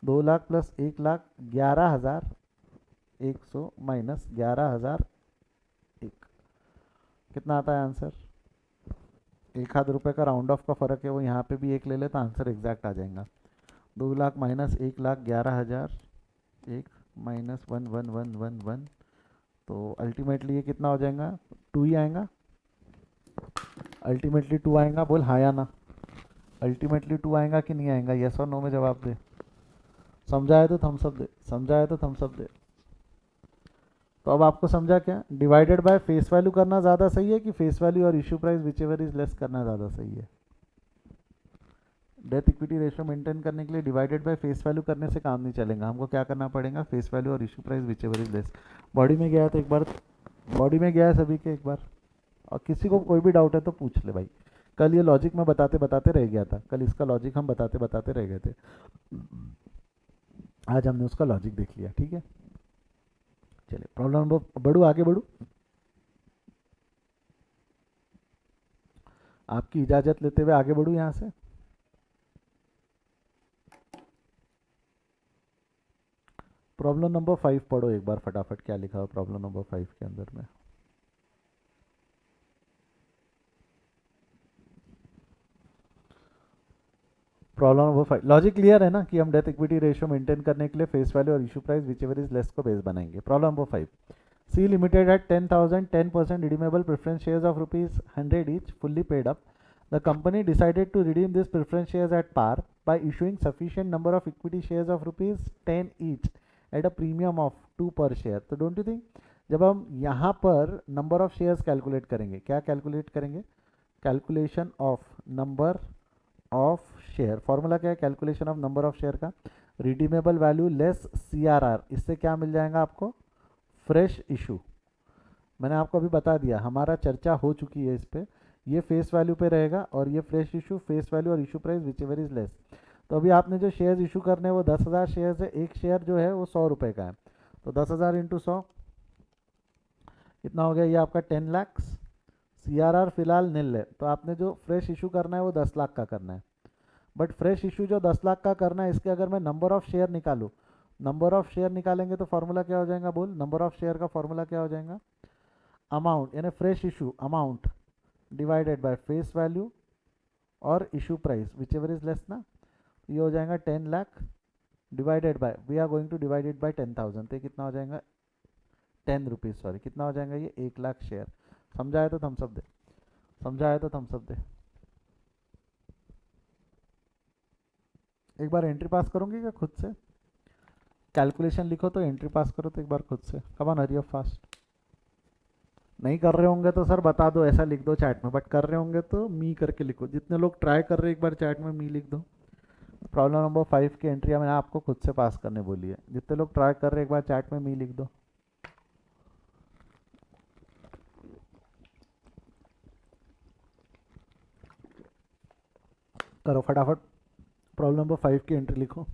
2 लाख प्लस 1 लाख 11,100 माइनस 11,001 कितना आता है आंसर, 1 आध रुपये का राउंड ऑफ का फ़र्क है, वो यहाँ पे भी 1 ले ले तो आंसर एग्जैक्ट आ जाएगा। 2 लाख माइनस 1,11,001 माइनस 1,1,1,1,1, तो अल्टीमेटली ये कितना हो जाएगा, 2 ही आएगा, अल्टीमेटली 2 आएगा, बोल हाँ या ना, अल्टीमेटली 2 आएगा कि नहीं आएगा, यस और नो में जवाब दे। समझाए तो थम्स अप दे, समझाए तो थम्स अप दे। तो अब आपको समझा क्या, डिवाइडेड बाय फेस वैल्यू करना ज़्यादा सही है कि फेस वैल्यू और issue price which ever is less करना ज़्यादा सही है। डेथ इक्विटी रेशियो मेंटेन करने के लिए डिवाइडेड बाय फेस वैल्यू करने से काम नहीं चलेगा, हमको क्या करना पड़ेगा, फेस वैल्यू और issue price which ever is less. Body में गया है तो एक बार, बॉडी में गया है सभी के एक बार, और किसी को कोई भी डाउट है तो पूछ ले भाई। कल ये लॉजिक मैं बताते बताते रह गया था, कल इसका लॉजिक हम बताते बताते रह गए थे, आज हमने उसका लॉजिक देख लिया, ठीक है। चलिए प्रॉब्लम नंबर, बढ़ू आगे बढ़ू, आपकी इजाज़त लेते हुए आगे बढ़ू यहाँ से। प्रॉब्लम नंबर 5 पढ़ो एक बार फटाफट, क्या लिखा हुआ प्रॉब्लम नंबर 5 के अंदर में। प्रॉब्लम नंबर 5 लॉजिक क्लियर है ना, कि हम डेथ इक्विटी रेशियो मेंटेन करने के लिए फेस वैल्यू और issue price which ever is less को बेस बनाएंगे। Problem number 5, C limited at 10,000 10% redeemable preference shares of rupees 100 each fully paid up. The company decided to redeem these preference shares at par by issuing sufficient number of equity shares of rupees 10 each at a premium of 2 per share. तो डोंट यू थिंक जब हम यहाँ पर नंबर ऑफ शेयर्स कैलकुलेट करेंगे, क्या कैलकुलेट करेंगे, calculation of number of share, formula क्या है calculation of number of share का, रिडीमेबल वैल्यू लेस CRR, इससे क्या मिल जाएगा आपको, फ्रेश इशू। मैंने आपको अभी बता दिया, हमारा चर्चा हो चुकी है इस पर, ये फेस वैल्यू पे रहेगा और ये फ्रेश इशू, फेस वैल्यू और issue price which ever is less. तो अभी आपने जो शेयर्स इशू करने हैं वो 10,000 शेयर्स है, एक शेयर जो है वो 100 रुपये का है, तो 10,000 इंटू 100 कितना हो गया, ये आपका 10 लैक्स। CRR फिलहाल नील है, तो आपने जो फ्रेश इशू करना है वो 10 लाख का करना है, बट फ्रेश इशू जो 10 लाख का करना है इसके अगर मैं नंबर ऑफ शेयर निकालूँ, नंबर ऑफ शेयर निकालेंगे तो फॉर्मूला क्या हो जाएगा बोल, नंबर ऑफ शेयर का फॉर्मूला क्या हो जाएगा, अमाउंट यानी fresh issue amount divided by face value और issue price which ever is less ना, ये हो जाएगा 10 lakh divided by, we are going to divide it by 10,000, तो कितना हो जाएगा 10 रुपीज़, सॉरी कितना हो जाएगा ये 1 लाख शेयर। समझाए तो थम्स अप दे, समझाए तो थम्स अप दे। एक बार एंट्री पास करोगे क्या खुद से? कैलकुलेशन लिखो तो एंट्री पास करो तो एक बार खुद से। Come on, hurry up fast. नहीं कर रहे होंगे तो सर बता दो, ऐसा लिख दो चैट में, बट कर रहे होंगे तो मी करके लिखो। जितने लोग ट्राई कर रहे हैं एक बार चैट में मी लिख दो। प्रॉब्लम नंबर 5 की एंट्री मैंने आपको खुद से पास करने बोली है। जितने लोग ट्राई कर रहे हैं एक बार चैट में मी लिख दो। करो फटाफट, प्रॉब्लम नंबर 5 की एंट्री लिखो।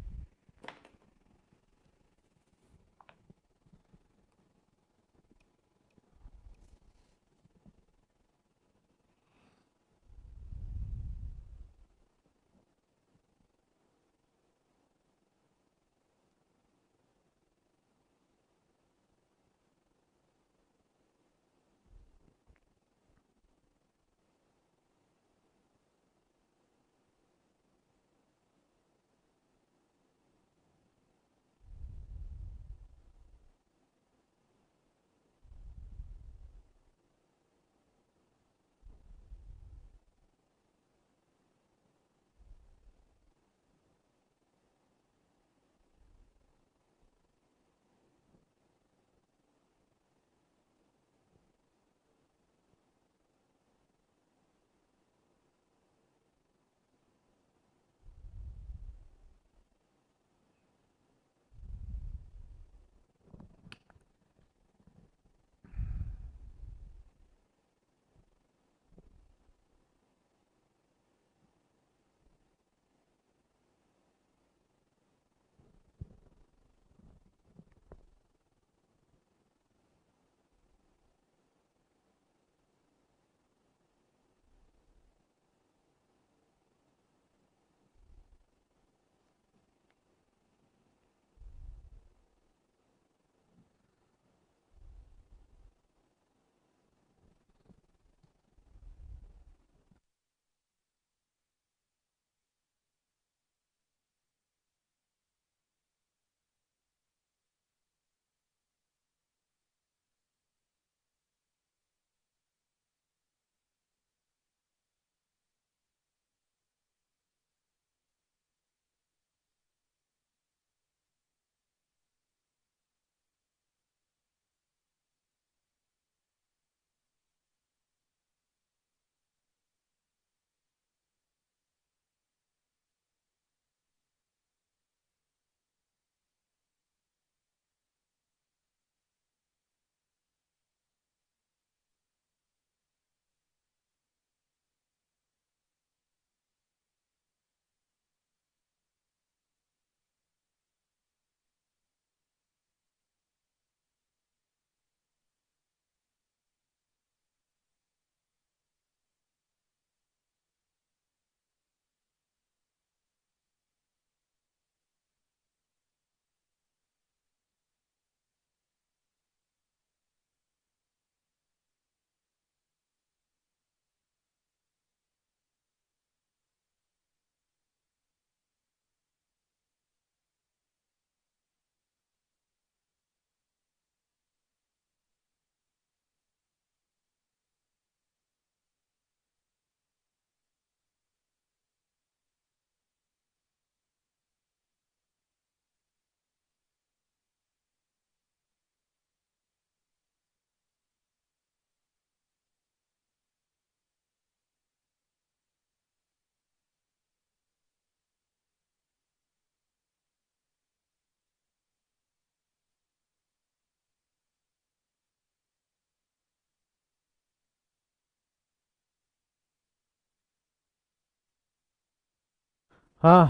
हाँ,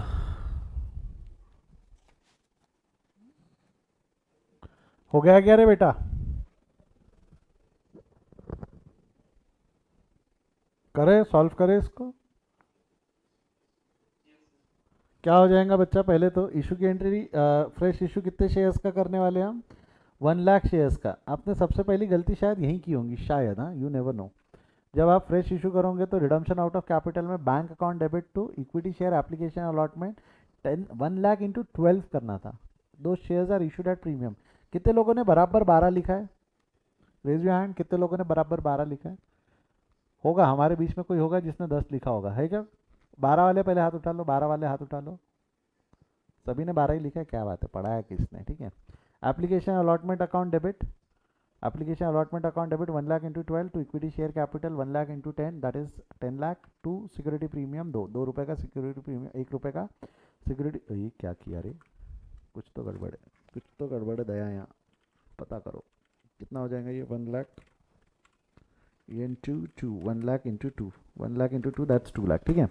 हो गया क्या रे बेटा? करे, सॉल्व करे इसको। क्या हो जाएगा बच्चा? पहले तो इशू की एंट्री, फ्रेश इशू कितने शेयर्स का करने वाले हैं हम? 1 लाख शेयर्स का। आपने सबसे पहली गलती शायद यहीं की होंगी, शायद, हाँ, यू नेवर नो। जब आप फ्रेश इशू करोगे तो रिडम्पशन आउट ऑफ कैपिटल में bank account debit to equity share application allotment 1 lakh into 12 करना था। दो shares are issued at premium. कितने लोगों ने बराबर 12 लिखा है? रेज योर हैंड, कितने लोगों ने बराबर 12 लिखा है? होगा हमारे बीच में कोई होगा जिसने 10 लिखा होगा, है क्या? 12 वाले पहले हाथ उठा लो, 12 वाले हाथ उठा लो। सभी ने 12 ही लिखा है, क्या बात है, पढ़ा है किसने, ठीक है। Application allotment account debit, application allotment account debit 1 lakh into 12 to equity share capital 1 lakh into 10 that is 10 lakh to security premium 2 रुपए का सिक्योरिटी प्रीमियम 1 रुपए का सिक्योरिटी, ये क्या किया रे, कुछ तो गड़बड़ है, कुछ तो गड़बड़ है दया, यहाँ पता करो कितना हो जाएगा ये 1 लाख, ये into 2, 1 lakh into 2, 1 lakh into 2 that's 2 lakh, ठीक है।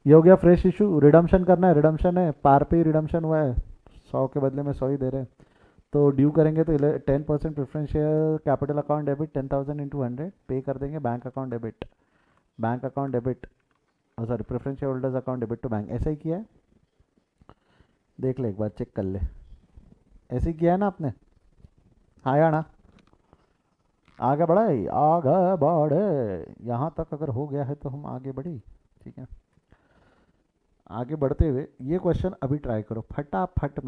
ये हो गया फ्रेश इशू। रिडम्शन करना है, रिडम्शन है, पार पे ही रिडम्शन हुआ है, 100 के बदले में 100 ही दे रहे हैं, तो ड्यू करेंगे तो 10% preference share capital account debit 10,000 into 100 pay कर देंगे, bank account debit, bank account debit, sorry preference share holders account debit to bank, ऐसा ही किया है, देख ले एक बार, चेक कर ले, ऐसे ही किया है ना आपने, हाँ या ना, आगे बढ़े आगे बढ़े, यहाँ तक अगर हो गया है तो हम आगे बढ़े, ठीक है। आगे बढ़ते हुए ये क्वेश्चन अभी ट्राई करो फटाफट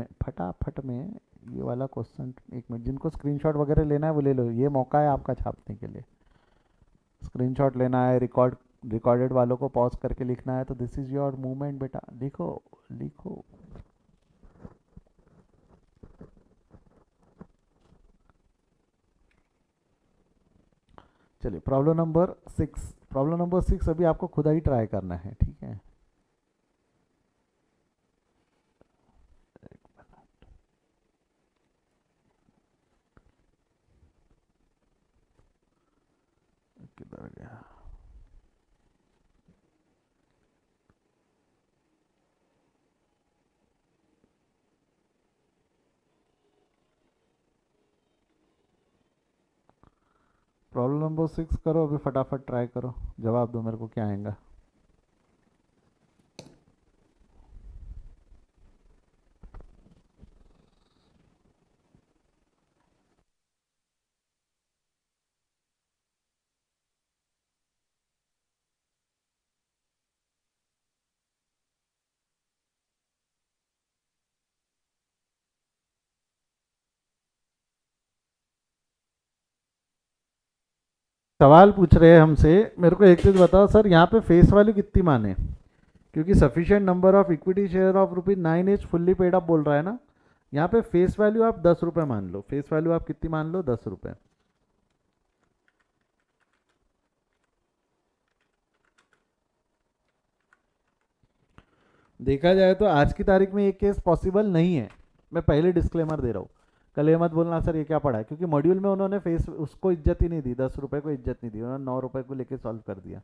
में, ये वाला क्वेश्चन, एक मिनट, जिनको स्क्रीनशॉट वगैरह लेना है वो ले लो, ये मौका है आपका छापने के लिए, स्क्रीनशॉट लेना है, रिकॉर्डेड वालों को पॉज करके लिखना है, तो दिस इज योर मूवमेंट बेटा, लिखो लिखो। चलिए प्रॉब्लम नंबर 6 अभी आपको खुद ही ट्राई करना है, ठीक है। किधर गया, प्रॉब्लम नंबर 6 करो अभी, फटाफट ट्राई करो, जवाब दो मेरे को क्या आएगा। सवाल पूछ रहे हैं हमसे, मेरे को एक चीज़ बताओ सर, यहाँ पे फेस वैल्यू कितनी माने, क्योंकि sufficient number of equity share of ₹9 fully paid up बोल रहा है ना, यहाँ पे फेस वैल्यू आप 10 रुपये मान लो, फेस वैल्यू आप कितनी मान लो, 10 रुपये। देखा जाए तो आज की तारीख में ये केस पॉसिबल नहीं है, मैं पहले डिस्क्लेमर दे रहा हूँ, कल ये मत बोलना सर ये क्या पढ़ा है, क्योंकि मॉड्यूल में उन्होंने फेस उसको इज्जत ही नहीं दी, 10 रुपये को इज्जत नहीं दी, उन्होंने 9 रुपये को लेके सॉल्व कर दिया,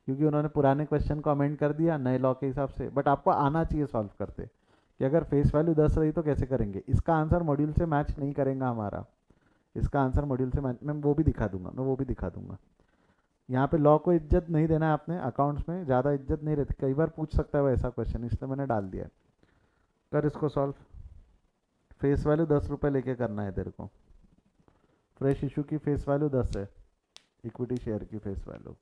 क्योंकि उन्होंने पुराने क्वेश्चन को अमेंड कर दिया नए लॉ के हिसाब से, बट आपको आना चाहिए सॉल्व करते, कि अगर फेस वैल्यू 10 रही तो कैसे करेंगे, इसका आंसर मॉड्यूल से मैच नहीं करेगा हमारा, इसका आंसर मॉड्यूल से मैच, मैं वो भी दिखा दूंगा, मैं वो भी दिखा दूंगा। यहाँ पे लॉ को इज्जत नहीं देना है आपने, अकाउंट्स में ज़्यादा इज्जत नहीं रहती, कई बार पूछ सकता है वो ऐसा क्वेश्चन, इसलिए मैंने डाल दिया है। कर इसको सॉल्व, फेस वैल्यू 10 रुपये लेके करना है तेरे को, फ्रेश इशू की फेस वैल्यू 10 है, इक्विटी शेयर की फेस वैल्यू।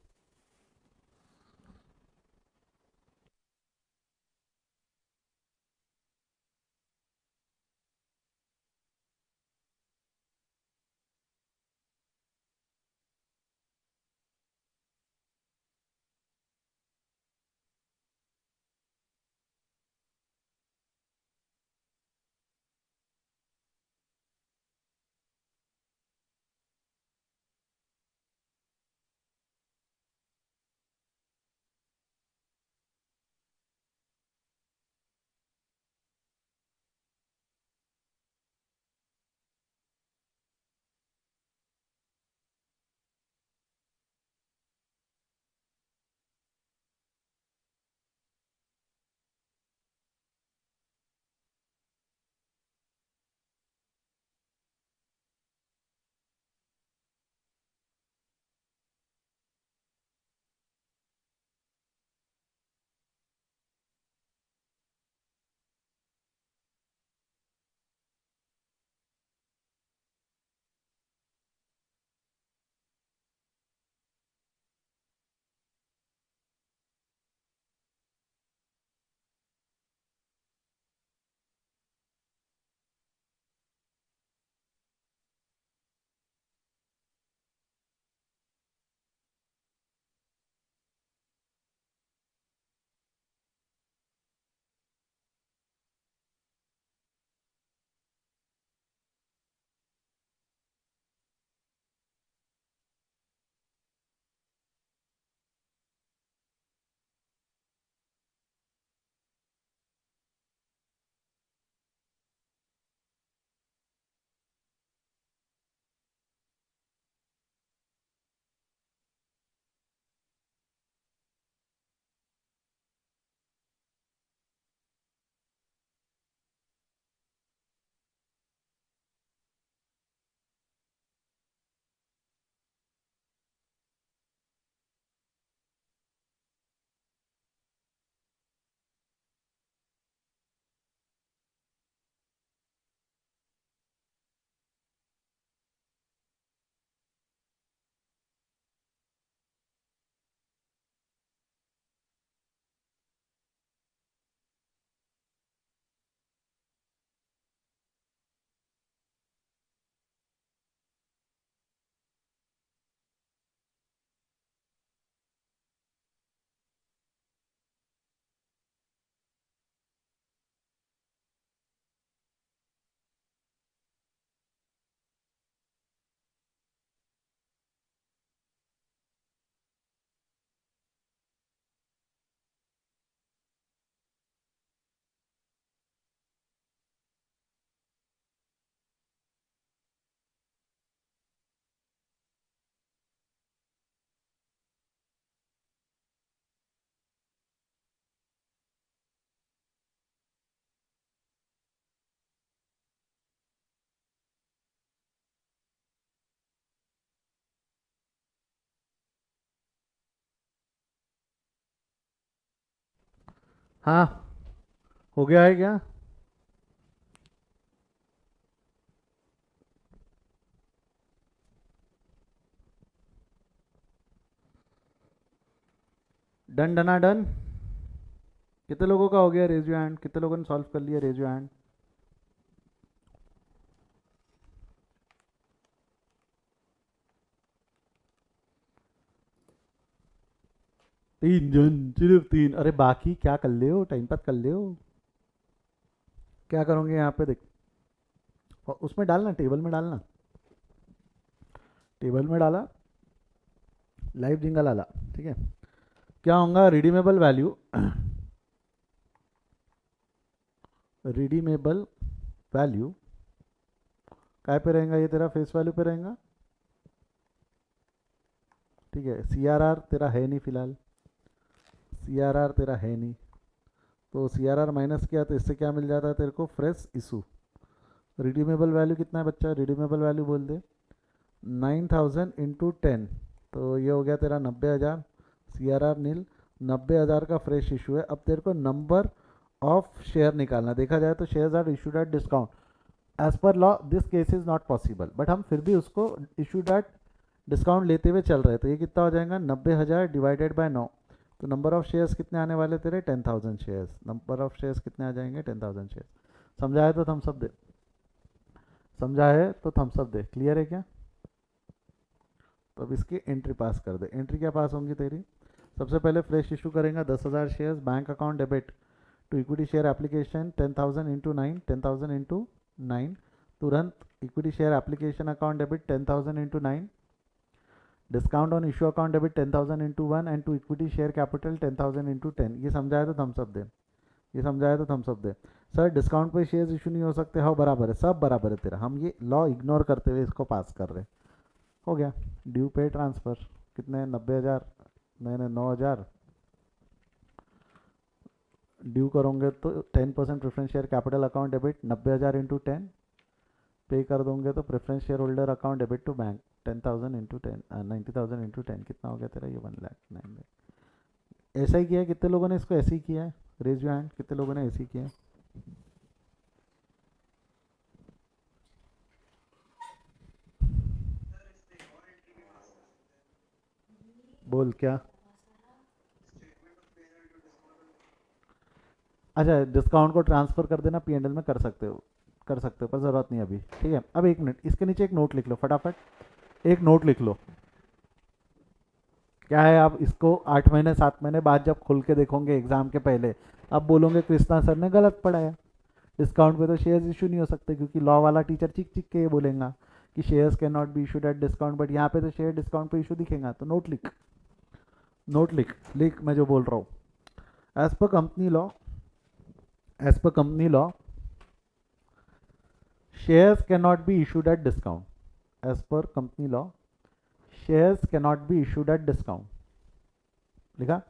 हाँ, हो गया है क्या? डन डना डन। कितने लोगों का हो गया? Raise your hand. कितने लोगों ने सॉल्व कर लिया? Raise your hand. तीन जन, सिर्फ तीन? अरे बाकी क्या कर ले हो? टाइम पास कर ले हो? क्या करोगे यहाँ पे? देख, और उसमें डालना, टेबल में डालना। टेबल में डाला, लाइव जिंगल डाला, ठीक है। क्या होगा? रिडीमेबल वैल्यू, रिडीमेबल वैल्यू काय पे रहेगा? ये तेरा फेस वैल्यू पे रहेगा, ठीक है। सी आर आर तेरा है नहीं फिलहाल, सी आर आर तेरा है नहीं, तो सी आर आर माइनस किया तो इससे क्या मिल जाता है तेरे को? Fresh issue. रिडीमेबल वैल्यू कितना है बच्चा? रिडीमेबल वैल्यू बोल दे, 9,000 × 10, तो ये हो गया तेरा 90,000। सी आर आर नील, 90,000 का फ्रेश इशू है। अब तेरे को नंबर ऑफ शेयर निकालना। देखा जाए तो shares are issued at discount, as per law this case is not possible, but हम फिर भी उसको इशूड एट डिस्काउंट लेते हुए चल रहे हैं। तो ये कितना हो जाएगा? 90,000 डिवाइडेड बाय 9, तो नंबर ऑफ शेयर्स कितने आने वाले तेरे? 10,000 शेयर्स। नंबर ऑफ शेयर्स कितने आ जाएंगे? 10,000 शेयर्स। समझा है तो थम्स अप दे, समझा है तो थम्स अप दे। क्लियर है क्या? तो अब इसकी एंट्री पास कर दे। एंट्री क्या पास होंगी तेरी? सबसे पहले फ्रेश इशू करेंगे 10,000 shares, bank account debit to equity share application 10,000 × 9, 10,000 × 9, तुरंत equity share application account debit 10,000 × 9, discount on issue account debit 10,000 × 1, and to equity share capital 10,000 × 10। ये समझाया तो थम्स अप दे, ये समझाया तो थम्स अप दे। सर डिस्काउंट पे शेयर्स इशू नहीं हो सकते? हाँ बराबर है, सब बराबर है तेरा, हम ये लॉ इग्नोर करते हुए इसको पास कर रहे हैं। हो गया। ड्यू पे ट्रांसफ़र कितने? 90,000, नहीं नहीं 9,000। ड्यू करोगे तो 10% preference share capital account debit 90,000 × 10, pay कर दोगे तो preference share holder account debit to bank 10,000 × 10, 90,000 × 10 कितना हो गया तेरा? ये 1,00,000, 9,00,000। ऐसा ही किया है? कितने लोगों ने इसको ऐसे ही किया है? रेज योर हैंड, कितने लोगों ने ऐसे ही किया है? बोल क्या? अच्छा, डिस्काउंट को ट्रांसफ़र कर देना पी एंड एल में, कर सकते हो, कर सकते हो, पर ज़रूरत नहीं अभी, ठीक है। अब एक मिनट, इसके नीचे एक नोट लिख लो फटाफट, एक नोट लिख लो। क्या है? आप इसको 8 महीने 7 महीने बाद जब खुल के देखोगे एग्जाम के पहले, अब बोलोगे कृष्णा सर ने गलत पढ़ाया, डिस्काउंट पे तो शेयर्स इशू नहीं हो सकते, क्योंकि लॉ वाला टीचर चिक चिक के ये बोलेगा कि shares can not be issued at discount, but यहाँ पे तो शेयर डिस्काउंट पे इशू दिखेगा। तो नोट लिख, नोट लिख, लिख मैं जो बोल रहा हूँ। As per company law, as per company law, shares can not be issued at discount. As per company law, shares can not be issued at discount. लिखा?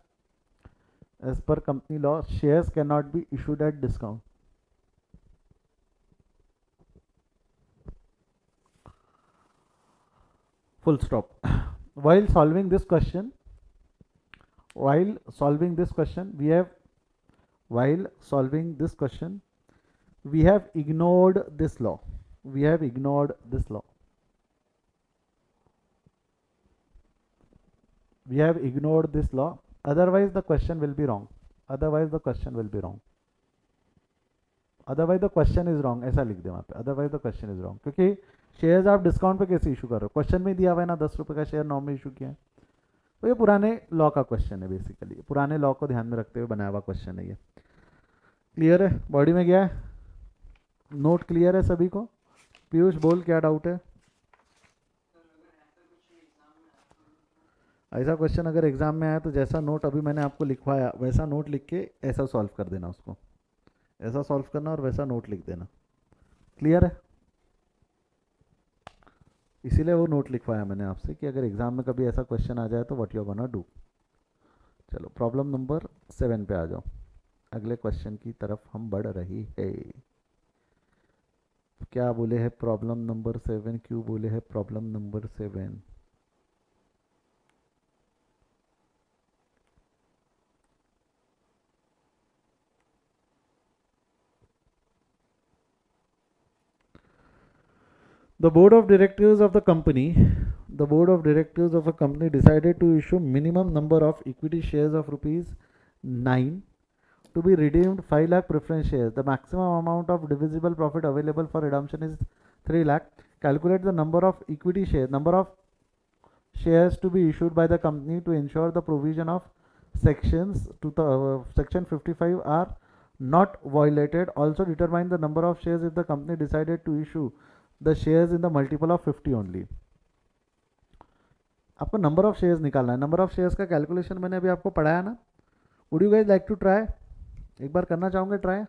As per company law, shares can not be issued at discount. Full stop. While solving this question, while solving this question, we have, while solving this question, we have ignored this law. We have ignored this law. We have ignored this law. Otherwise, the question will be wrong. Otherwise, the question will be wrong. Otherwise, the question is wrong. ऐसा लिख दे वहाँ पे. Otherwise, the question is wrong. क्योंकि शेयर्स आप डिस्काउंट पे कैसे इशू कर रहे हो? क्वेश्चन में दिया हुआ है ना, 10 रुपये का शेयर 9 में इशू किया है। तो ये पुराने लॉ का क्वेश्चन है, बेसिकली पुराने लॉ को ध्यान में रखते हुए बनाया हुआ क्वेश्चन है ये। क्लियर है? बॉडी में गया है? नोट क्लियर है सभी को? पीयूष बोल, क्या डाउट है? ऐसा क्वेश्चन अगर एग्जाम में आया तो जैसा नोट अभी मैंने आपको लिखवाया वैसा नोट लिख के ऐसा सॉल्व कर देना उसको, ऐसा सॉल्व करना और वैसा नोट लिख देना। क्लियर है? इसीलिए वो नोट लिखवाया मैंने आपसे कि अगर एग्जाम में कभी ऐसा क्वेश्चन आ जाए तो व्हाट यू गोना डू। चलो प्रॉब्लम नंबर 7 पे आ जाओ। अगले क्वेश्चन की तरफ हम बढ़ रही है। क्या बोले है प्रॉब्लम नंबर 7? क्यों बोले है problem number 7? The board of directors of the company decided to issue minimum number of equity shares of rupees 9 to be redeemed 5 lakh preference shares. The maximum amount of divisible profit available for redemption is 3 lakh. Calculate the number of shares to be issued by the company to ensure the provision of section 55 are not violated. Also determine the number of shares if the company decided to issue the shares in the multiple of 50 only. आपको नंबर ऑफ शेयर्स निकालना है. नंबर ऑफ शेयर्स का कैलकुलेशन मैंने अभी आपको पढ़ाया ना. Would you guys like to try? एक बार करना चाहूंगे ट्राई?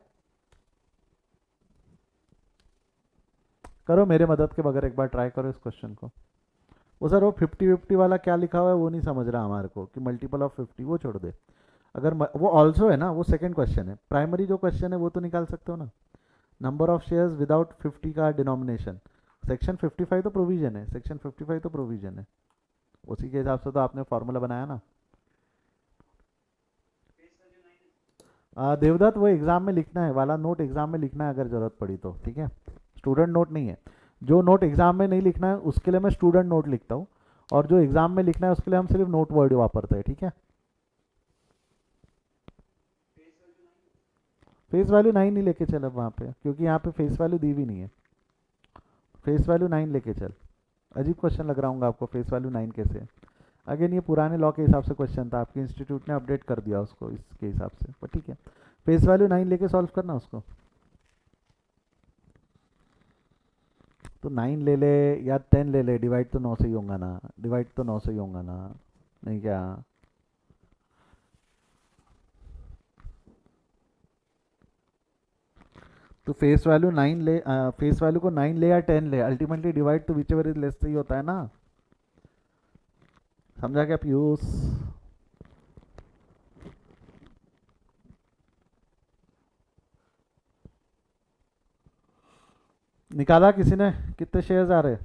करो मेरे मदद के बगैर एक बार ट्राई करो इस क्वेश्चन को. वो सर वो 50-50 वाला क्या लिखा हुआ है वो नहीं समझ रहा हमारे को कि मल्टीपल ऑफ 50, वो छोड़ दे. अगर वो ऑल्सो है ना, वो सेकंड क्वेश्चन है. प्राइमरी जो क्वेश्चन है वो तो निकाल सकते हो ना. नंबर ऑफ शेयर्स विदाउट 50 का डिनोमिनेशन. सेक्शन 55 तो प्रोविजन है, सेक्शन 55 तो प्रोविजन है. उसी के हिसाब से तो आपने फॉर्मूला बनाया ना. देवदत्त वो एग्जाम में लिखना है वाला नोट, एग्जाम में लिखना है अगर जरूरत पड़ी तो. ठीक है, स्टूडेंट नोट नहीं है. जो नोट एग्जाम में नहीं लिखना है उसके लिए मैं स्टूडेंट नोट लिखता हूँ, और जो एग्जाम में लिखना है उसके लिए हम सिर्फ नोट वर्ड वापरते हैं. ठीक है, फेस वैल्यू 9 नहीं लेके चल अब वहाँ पे, क्योंकि यहाँ पे फेस वैल्यू दी भी नहीं है. फेस वैल्यू 9 लेके चल. अजीब क्वेश्चन लग रहा हूँ आपको, फेस वैल्यू 9 कैसे है? अगेन ये पुराने लॉ के हिसाब से क्वेश्चन था, आपके इंस्टीट्यूट ने अपडेट कर दिया उसको इसके हिसाब से, पर ठीक है. फेस वैल्यू 9 लेके सॉल्व करना उसको. तो 9 ले ले या 10 ले ले, डिवाइड तो 9 से ही होगा ना. डिवाइड तो 9 से ही होगा ना, नहीं क्या? तो फेस वैल्यू 9 ले, फेस वैल्यू को 9 ले या 10 ले, अल्टीमेटली डिवाइड तो विच एवर इज लेस से ही होता है ना. समझा क्या पीयूष? निकाला किसी ने? कितने शेयर्स आ रहे?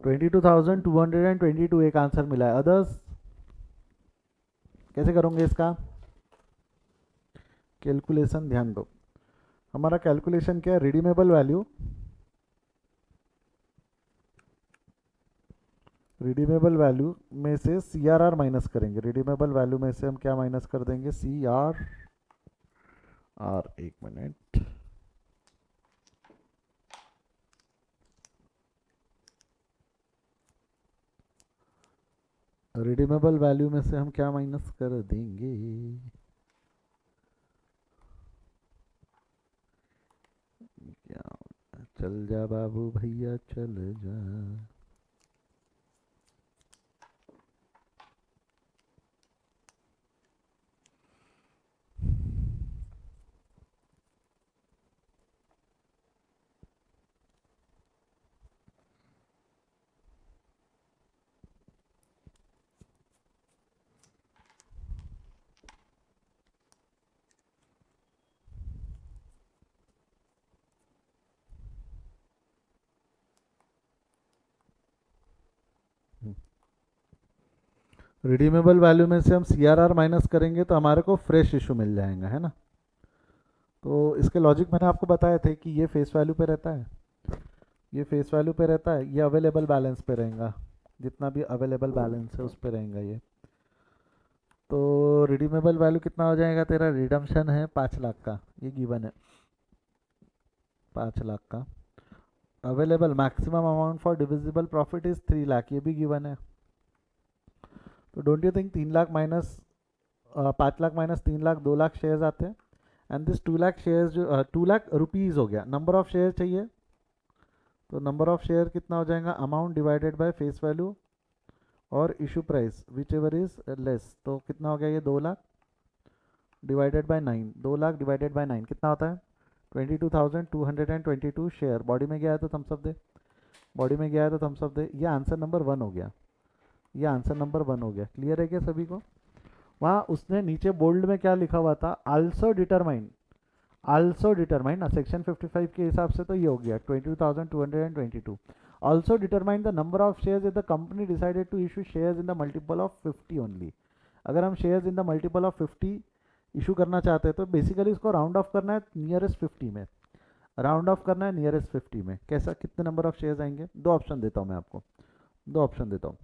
$22,222 एक आंसर मिला है. अदर्स कैसे करोगे इसका कैलकुलेशन? ध्यान दो, हमारा कैलकुलेशन क्या है? रिडीमेबल वैल्यू, रिडीमेबल वैल्यू में से CRR माइनस करेंगे. रिडीमेबल वैल्यू में से हम क्या माइनस कर देंगे? CRR. एक मिनट, रिडीमेबल वैल्यू में से हम क्या माइनस कर देंगे? क्या? चल जा बाबू भैया चल जा. रिडीमेबल वैल्यू में से हम CRR माइनस करेंगे तो हमारे को फ्रेश इशू मिल जाएगा, है ना. तो इसके लॉजिक मैंने आपको बताए थे कि ये फेस वैल्यू पे रहता है, ये फेस वैल्यू पे रहता है, ये अवेलेबल बैलेंस पे रहेगा, जितना भी अवेलेबल बैलेंस है उस पे रहेगा ये. तो रिडीमेबल वैल्यू कितना हो जाएगा तेरा? रिडम्पशन है 5 लाख का, ये गिवन है 5 लाख का. Available maximum amount for divisible profit is 3 lakh, ये भी गिवन है. तो don't you think 3 lakh minus 5 lakh minus 3 lakh 2 lakh shares आते हैं. एंड दिस 2 लाख शेयर्स जो 2 लाख रुपीज़ हो गया. नंबर ऑफ शेयर चाहिए, तो नंबर ऑफ शेयर कितना हो जाएगा? Amount divided by face value और issue price which ever is less. तो कितना हो गया ये? 2 lakh divided by 9. 2 lakh divided by 9 कितना होता है? 22,222 शेयर. बॉडी में गया है तो थम्स अप दे, बॉडी में गया है तो थम्स अप दे. ये आंसर नंबर 1 हो गया. ये आंसर नंबर 1 हो गया। क्लियर है क्या सभी को? वहाँ उसने नीचे बोल्ड में क्या लिखा हुआ था, आल्सो डिटरमाइन, आल्सो डिटरमाइन ना सेक्शन 55 के हिसाब से तो ये हो गया 22,222। Also determine the number of shares if the company decided to issue shares in the multiple of 50 only. अगर हम shares in the multiple of 50 issue करना चाहते हैं तो बेसिकली इसको राउंड ऑफ करना है नियरेस्ट 50 में, राउंड ऑफ करना है नियरेस्ट 50 में। कैसा, कितने नंबर ऑफ शेयर्स आएंगे? दो ऑप्शन देता हूँ मैं आपको, दो ऑप्शन देता हूँ,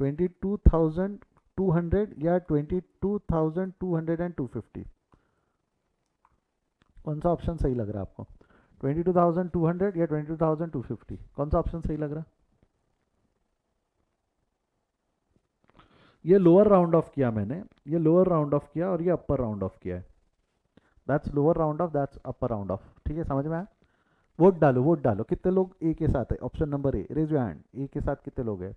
22,200 या 22,200 एंड 250। कौन सा ऑप्शन सही लग रहा है आपको? 22,200 या 22,250, कौन सा ऑप्शन सही लग रहा है? ये लोअर राउंड ऑफ किया मैंने, ये लोअर राउंड ऑफ किया और ये अपर राउंड ऑफ किया है। That's lower round of, that's upper round of. ठीक है, समझ में आया? वोट डालो, वोट डालो, कितने लोग ए के साथ है? Option number A, raise your hand. A के साथ कितने लोग हैं?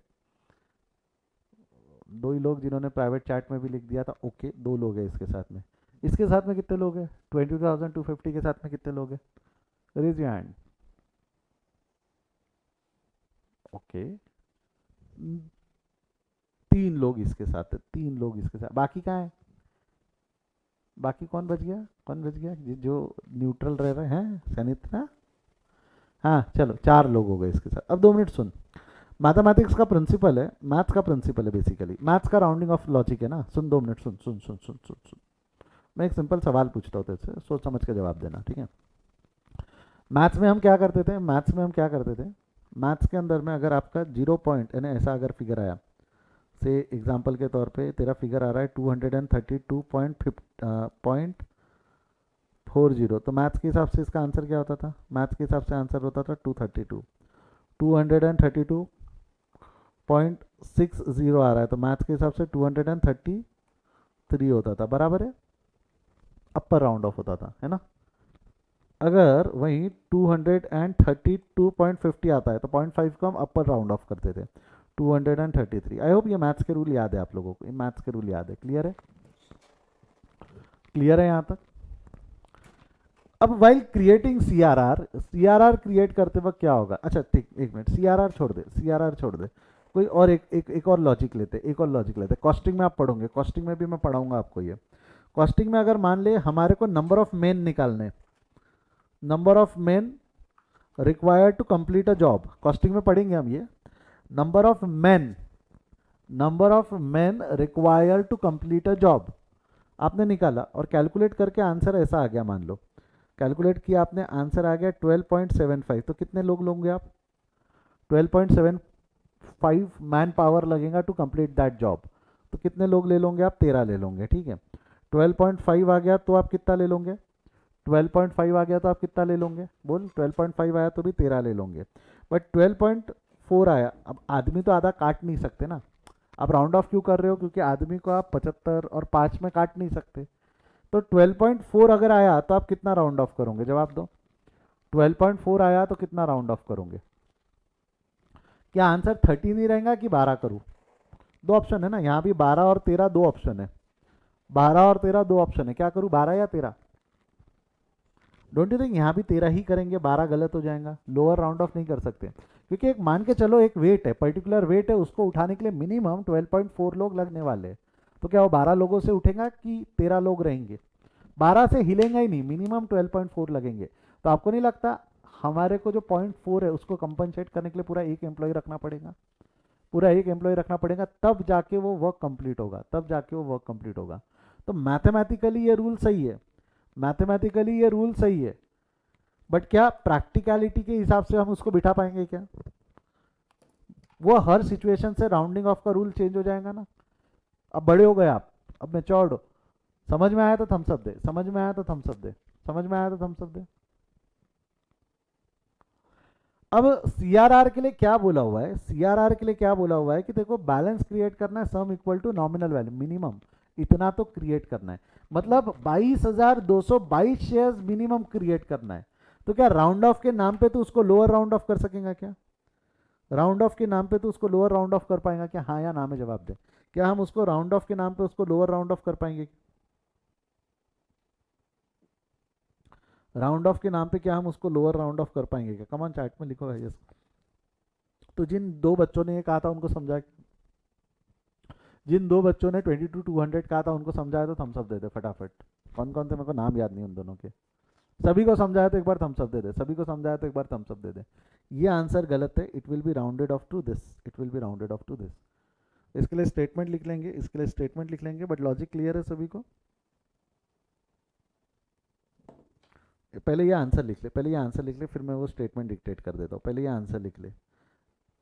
दो ही लोग जिन्होंने प्राइवेट चैट में भी लिख दिया था, ओके, दो लोग हैं इसके साथ में। इसके साथ में कितने लोग हैं? 22,250 के साथ में कितने लोग हैं? Raise your hand. ओके, 3 लोग इसके साथ है, 3 लोग इसके साथ, बाकी कहाँ है? बाकी कौन बच गया, कौन बच गया जो न्यूट्रल रह रहे हैं? सैनित ना? हाँ चलो, 4 लोग हो गए इसके साथ। अब 2 मिनट सुन, मैथमेटिक्स का प्रिंसिपल है, मैथ्स का प्रिंसिपल है बेसिकली, मैथ्स का राउंडिंग ऑफ लॉजिक है ना। सुन 2 मिनट, सुन सुन सुन सुन सुन सुन, मैं एक सिंपल सवाल पूछता हूँ तेरे से, सोच समझ के जवाब देना, ठीक है? मैथ्स में हम क्या करते थे, मैथ्स में हम क्या करते थे, मैथ्स के अंदर में अगर आपका 0 पॉइंट यानी ऐसा अगर फिगर आया, से एग्जांपल के तौर पे तेरा फिगर आ रहा है 232.40, तो मैथ्स के हिसाब से इसका आंसर क्या होता था? मैथ्स के हिसाब से आंसर होता था 232, 232.60 आ रहा है, तो मैथ्स के हिसाब से 233 होता था, बराबर है? अपर राउंड ऑफ होता था, है ना? अगर वहीं 232.50 आता है तो 0.5 को हम अपर राउंड ऑफ करते थे, 233। आई होप ये मैथ्स के रूल याद है आप लोगों को, ये मैथ्स के रूल याद है। क्लियर है? क्लियर है यहाँ तक? अब वाइल क्रिएटिंग सीआरआर क्रिएट करते वक्त क्या होगा? अच्छा ठीक, एक मिनट, सीआरआर छोड़ दे, सीआरआर छोड़ दे, कोई और एक और लॉजिक लेते, एक और लॉजिक लेते। कॉस्टिंग में आप पढ़ोगे, कॉस्टिंग में भी मैं पढ़ाऊंगा आपको ये। कॉस्टिंग में अगर मान ले हमारे को नंबर ऑफ मेन निकालने, number of men required to complete a job, costing में पढ़ेंगे हम ये। Number of man, number of man required to complete a job आपने निकाला और कैलकुलेट करके आंसर ऐसा आ गया, मान लो कैलकुलेट किया आपने, आंसर आ गया 12.75, तो कितने लोग लोगे आप? 12.75 मैन पावर लगेगा टू कंप्लीट दैट जॉब, तो कितने लोग ले लोगे आप? 13 ले लोगे, ठीक है? 12.5 आ गया तो आप कितना ले लोगे? 12.5 आ गया तो आप कितना ले लोगे? बोल, 12.5 आया तो भी 13 ले लोगे। बट 12.4 आया, अब आदमी तो आधा काट नहीं सकते ना, आप राउंड ऑफ क्यों कर रहे हो? क्योंकि आदमी को आप 75 और 5 में काट नहीं सकते। तो 12.4 अगर आया तो आप कितना राउंड ऑफ करोगे? जवाब दो, 12.4 आया तो कितना राउंड ऑफ करोगे? क्या आंसर 13 ही रहेगा कि 12 करूँ? दो ऑप्शन है ना यहाँ भी, 12 और 13 दो ऑप्शन है, 12 और 13 दो ऑप्शन है, क्या करूँ, 12 या 13? डोंट यू थिंक यहाँ भी 13 ही करेंगे, 12 गलत हो जाएगा, लोअर राउंड ऑफ नहीं कर सकते, क्योंकि एक मान के चलो एक वेट है, पर्टिकुलर वेट है, उसको उठाने के लिए मिनिमम 12.4 लोग लगने वाले हैं। तो क्या वो 12 लोगों से उठेगा कि 13 लोग रहेंगे? 12 से हिलेंगे ही नहीं, मिनिमम 12.4 लगेंगे। तो आपको नहीं लगता हमारे को जो 0.4 है उसको कंपनसेट करने के लिए पूरा एक एम्प्लॉय रखना पड़ेगा, पूरा एक एम्प्लॉय रखना पड़ेगा, तब जाके वो वर्क कंप्लीट होगा, तब जाके वो वर्क कंप्लीट होगा। तो मैथमेटिकली ये रूल सही है, मैथमेटिकली ये रूल सही है, बट क्या प्रैक्टिकलिटी के हिसाब से हम उसको बिठा पाएंगे क्या? वो हर सिचुएशन से राउंडिंग ऑफ का रूल चेंज हो जाएगा ना। अब बड़े हो गए आप, अब मैच्योर्ड हो, समझ में आया तो थम्स अप दे, समझ में आया तो थम्स अप दे, समझ में आया तो थम्स अप दे। अब सीआरआर के लिए क्या बोला हुआ है? सीआरआर के लिए क्या बोला हुआ है कि देखो बैलेंस क्रिएट करना है, sum equal to nominal value, minimum इतना तो क्रिएट करना है, मतलब 22,222 शेयर्स मिनिमम क्रिएट करना है। तो क्या राउंड ऑफ के नाम पे तो उसको लोअर राउंड ऑफ कर सकेगा क्या? राउंड ऑफ के नाम पे तो उसको लोअर राउंड ऑफ कर पाएगा क्या? हाँ या ना में जवाब दे, क्या हम उसको राउंड ऑफ के नाम पे उसको लोअर राउंड ऑफ कर पाएंगे? राउंड ऑफ के नाम पे क्या हम उसको लोअर राउंड ऑफ कर पाएंगे क्या? कमान चैट में लिखो यस। तो जिन दो बच्चों ने ये कहा था उनको समझा, जिन दो बच्चों ने 22,200 कहा था उनको समझाया तो थम्स अप दे दे फटाफट। कौन कौन से, मेरे को नाम याद नहीं उन दोनों के। सभी को समझाया तो एक बार थम्स अप दे दे, सभी को समझाया तो एक बार थम्स अप दे दे। ये आंसर गलत है, it will be rounded off to this, it will be rounded off to this. इसके लिए स्टेटमेंट लिख लेंगे, इसके लिए स्टेटमेंट लिख लेंगे, बट लॉजिक क्लियर है सभी को। पहले ये आंसर लिख ले, पहले ये आंसर लिख ले, फिर मैं वो स्टेटमेंट डिक्टेट कर देता हूँ। पहले ये आंसर लिख ले,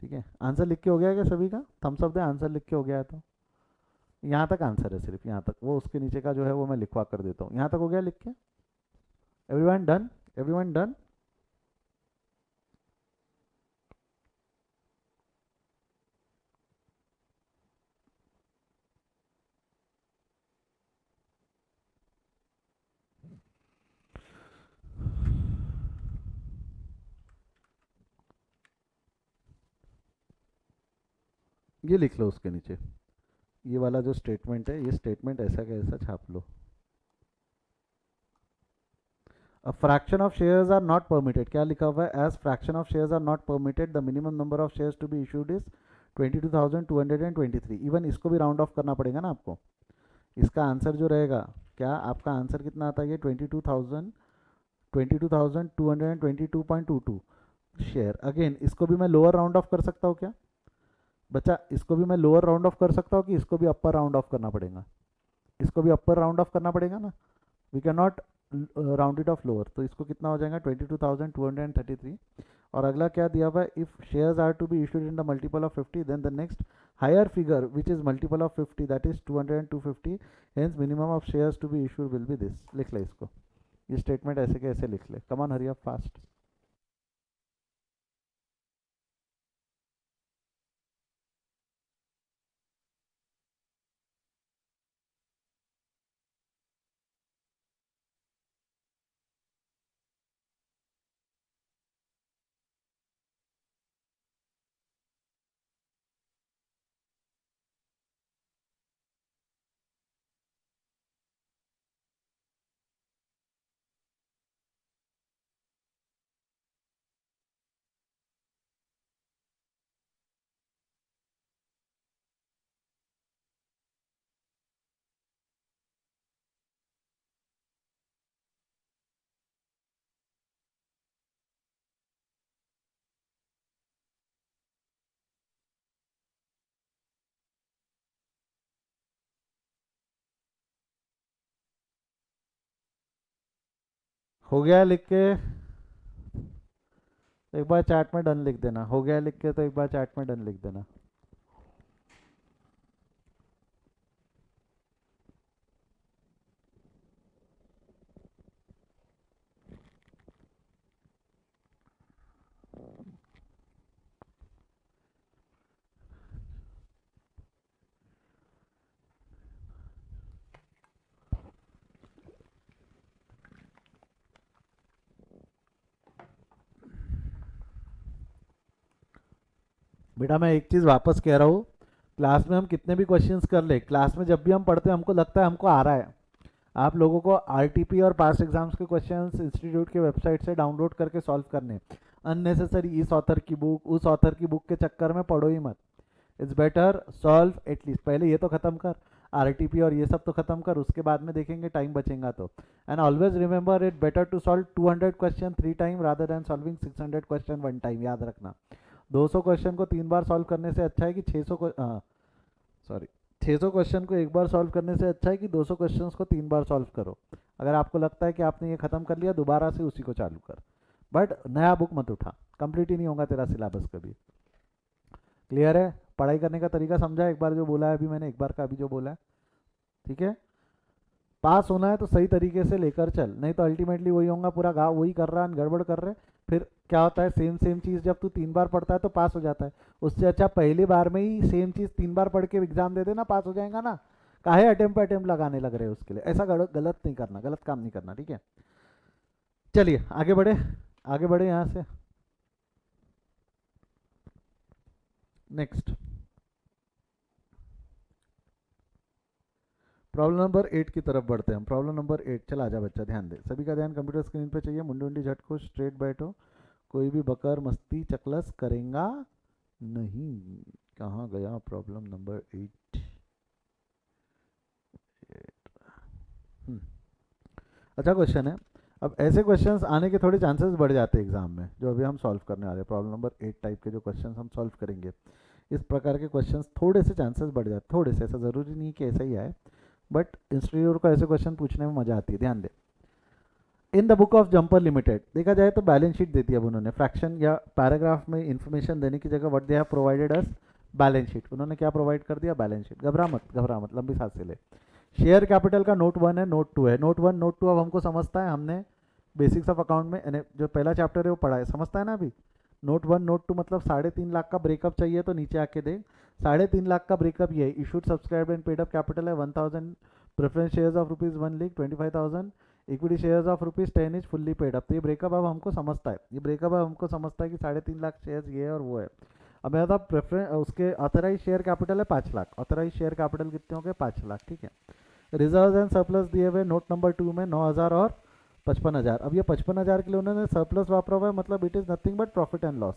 ठीक है। आंसर लिख के हो गया है क्या सभी का? थम्स अप दे, आंसर लिख के हो गया है तो। यहाँ तक आंसर है, सिर्फ यहाँ तक, वो उसके नीचे का जो है वो मैं लिखवा कर देता हूँ। यहाँ तक हो गया लिख के? Everyone done? Everyone done? ये लिख लो उसके नीचे, ये वाला जो स्टेटमेंट है, ये स्टेटमेंट ऐसा का ऐसा छाप लो। A fraction of shares are not permitted, क्या लिखा हुआ है? As fraction of shares are not permitted, the minimum number of shares to be issued is 22,223। Even इसको भी राउंड ऑफ करना पड़ेगा ना आपको। इसका आंसर जो रहेगा, क्या आपका आंसर कितना आता है? ये 22,222.22 शेयर। अगेन इसको भी मैं लोअर राउंड ऑफ कर सकता हूँ क्या बच्चा? इसको भी मैं लोअर राउंड ऑफ कर सकता हूँ कि इसको भी अपर राउंड ऑफ करना पड़ेगा? इसको भी अपर राउंड ऑफ करना पड़ेगा ना। We can not rounded off lower. तो इसको कितना हो जाएगा? 22,233। और अगला क्या दिया हुआ है? If shares are to be issued in the multiple of 50, then the next higher figure which is multiple of 50, that is 200 hence minimum of shares to be issued will be this. लिख ले इसको, ये स्टेटमेंट ऐसे के ऐसे लिख ले। Come on, hurry up fast. हो गया लिख के? एक बार चैट में डन लिख देना। हो गया लिख के तो एक बार चैट में डन लिख देना। बेटा मैं एक चीज़ वापस कह रहा हूँ, क्लास में हम कितने भी क्वेश्चंस कर ले, क्लास में जब भी हम पढ़ते हैं हमको लगता है हमको आ रहा है। आप लोगों को आरटीपी और पास्ट एग्जाम्स के क्वेश्चंस इंस्टीट्यूट के वेबसाइट से डाउनलोड करके सॉल्व करने। अननेसेसरी इस ऑथर की बुक उस ऑथर की बुक के चक्कर में पढ़ो ही मत। इट्स बेटर सॉल्व एटलीस्ट, पहले ये तो खत्म कर, आरटीपी और ये सब तो खत्म कर, उसके बाद में देखेंगे टाइम बचेगा तो। And always remember it better to solve 200 question 3 time rather than solving 600 question 1 time. याद रखना, 200 क्वेश्चन को 3 बार सॉल्व करने से अच्छा है कि 600 को, सॉरी, 600 क्वेश्चन को एक बार सॉल्व करने से अच्छा है कि 200 क्वेश्चन को 3 बार सॉल्व करो। अगर आपको लगता है कि आपने ये खत्म कर लिया, दोबारा से उसी को चालू कर, बट नया बुक मत उठा, कंप्लीट ही नहीं होगा तेरा सिलेबस कभी। क्लियर है? पढ़ाई करने का तरीका समझा? एक बार जो बोला है अभी मैंने, एक बार का अभी जो बोला है, ठीक है। पास होना है तो सही तरीके से लेकर चल, नहीं तो अल्टीमेटली वही होगा, पूरा गाँव वही कर रहा है, गड़बड़ कर रहे। फिर क्या होता है, सेम सेम चीज़ जब तू 3 बार पढ़ता है तो पास हो जाता है। उससे अच्छा पहली बार में ही सेम चीज़ 3 बार पढ़ के एग्जाम दे देना, पास हो जाएगा ना। काहे अटेम्प्ट पे अटेम्प्ट लगाने लग रहे हो उसके लिए? ऐसा गलत नहीं करना, गलत काम नहीं करना, ठीक है। चलिए आगे बढ़े, आगे बढ़े यहाँ से। नेक्स्ट प्रॉब्लम नंबर 8 की तरफ बढ़ते हैं हम। प्रॉब्लम नंबर 8, चला जा बच्चा, ध्यान दे, सभी का ध्यान कंप्यूटर स्क्रीन पे चाहिए। मुंडी उंडी झटको, स्ट्रेट बैठो, कोई भी बकर मस्ती चकलस करेगा नहीं। कहाँ गया प्रॉब्लम नंबर 8? हम्म, अच्छा क्वेश्चन है। अब ऐसे क्वेश्चंस आने के थोड़े चांसेस बढ़ जाते हैं एग्जाम में, जो अभी हम सॉल्व करने वाले हैं प्रॉब्लम नंबर 8 टाइप के जो क्वेश्चंस हम सॉल्व करेंगे, इस प्रकार के क्वेश्चंस थोड़े से चांसेस बढ़ जाते, थोड़े से, ऐसा ज़रूरी नहीं कि ऐसा ही आए, बट इंस्टीट्यूट को ऐसे क्वेश्चन पूछने में मज़ा आती है। ध्यान दे, in the book of Jumper Limited, देखा जाए तो बैलेंस शीट देती है अब उन्होंने, फ्रैक्शन या पैराग्राफ में इन्फॉर्मेशन देने की जगह what they have provided us balance sheet. उन्होंने क्या प्रोवाइड कर दिया? Balance sheet. घबरा मत, लंबी सांस से ले। शेयर कैपिटल का नोट 1 है, नोट 2 है। नोट 1 नोट 2 अब हमको समझता है, हमने बेसिक्स ऑफ अकाउंट में यानी जो पहला चैप्टर है वो पढ़ा है, समझता है ना अभी। नोट 1 नोट 2 मतलब 3.5 लाख का ब्रेकअप चाहिए तो नीचे आके देख, 3.5 लाख का ब्रेकअप ये है। Issued subscribe and paid up capital है 1000, preference shares of ₹1 lakh 25,000, equity shares of ₹10 is fully paid up. तो ये ब्रेकअप अब हमको समझता है, ये ब्रेकअप अब हमको समझता है कि 3.5 लाख शेयर्स ये है और वो है। अब मैं बता, प्रेफरेंस उसके ऑथराइज शेयर कैपिटल है 5 लाख, ऑथराइज शेयर कैपिटल कितने हो गए? 5 लाख, ठीक है। रिजर्व एंड सरप्लस दिए हुए नोट नंबर 2 में 9,000 और 55,000। अब ये 55,000 के लिए उन्होंने सरप्लस वापरा हुआ है, मतलब it is nothing but profit and loss.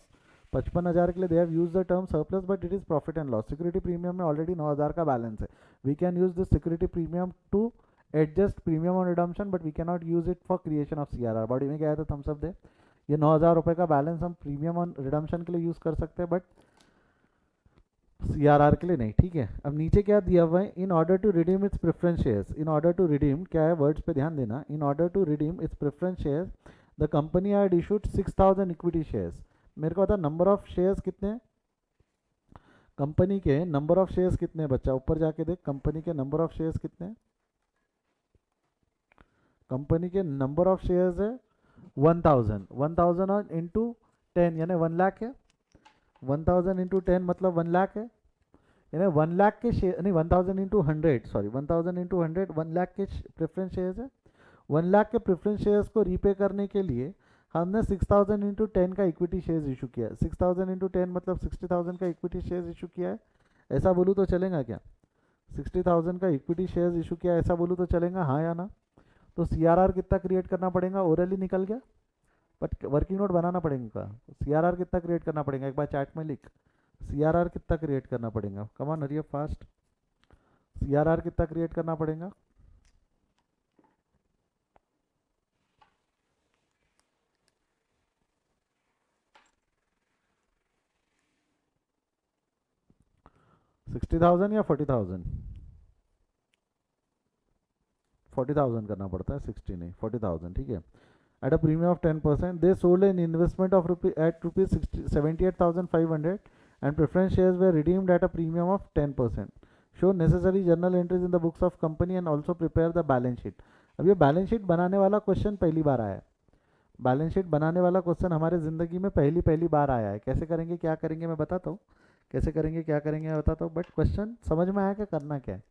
55,000 के लिए they have use the term surplus but it is profit and loss. Security premium में ऑलरेडी 9,000 का बैलेंस है। We can use this security premium to adjust premium on redemption, but we can not use it for creation of CRR। Body में क्या है तो थम्सअप दे। ये 9,000 रुपये का बैलेंस हम प्रीमियम ऑन रिडम्पशन के लिए यूज़ कर सकते हैं, बट CRR के लिए नहीं, ठीक है। अब नीचे क्या दिया हुआ है? In order to redeem its preference shares. In order to redeem क्या है? वर्ड्स पे ध्यान देना। In order to redeem its preference shares the company had issued 6,000 equity shares. मेरे को बता नंबर ऑफ शेयर्स कितने हैं कंपनी के? नंबर ऑफ शेयर्स कितने हैं बच्चा? ऊपर जाके देख, कंपनी के नंबर ऑफ शेयर्स कितने हैं? कंपनी के नंबर ऑफ शेयर्स है 1000। 1000 इंटू 10 यानी 1 लाख है। 1000 इंटू 10 मतलब 1 लाख है, यानी 1 लाख के शेयर नहीं, 1000 इंटू 100, सॉरी 1000 इंटू 100, 1 लाख के प्रेफरेंस शेयर्स है। 1 लाख के प्रेफरेंस शेयर्स को रीपे करने के लिए हमने 6,000 इंटू 10 का इक्विटी शेयर्स इशू किया है। 6,000 इंटू 10 मतलब 60,000 का इक्विटी शेयर्स इशू किया है, ऐसा बोलूँ तो चलेगा क्या? 60,000 का इक्विटी शेयर्स इशू किया है, ऐसा बोलूँ तो चलेगा, हाँ या ना? तो CRR कितना क्रिएट करना पड़ेगा? ओरली निकल गया, बट वर्किंग नोट बनाना पड़ेगा। CRR कितना क्रिएट करना पड़ेगा? एक बार चैट में लिख, CRR कितना क्रिएट करना पड़ेगा? Come on Hari fast. CRR कितना क्रिएट करना पड़ेगा? $60,000 या 40,000? 40,000 करना पड़ता है, 60 नहीं 40,000, ठीक है। At a premium of 10%, they sold an investment of at ₹78,500 and preference shares were redeemed at a premium of 10%। Show necessary journal entries in the books of company and also prepare the balance sheet. अब ये बैलेंस शीट बनाने वाला क्वेश्चन पहली बार आया है। बैलेंस शीट बनाने वाला क्वेश्चन हमारे ज़िंदगी में पहली पहली बार आया है। कैसे करेंगे क्या करेंगे मैं बताता हूँ, कैसे करेंगे क्या करेंगे मैं बताता हूँ, बट क्वेश्चन समझ में आया कि करना क्या है।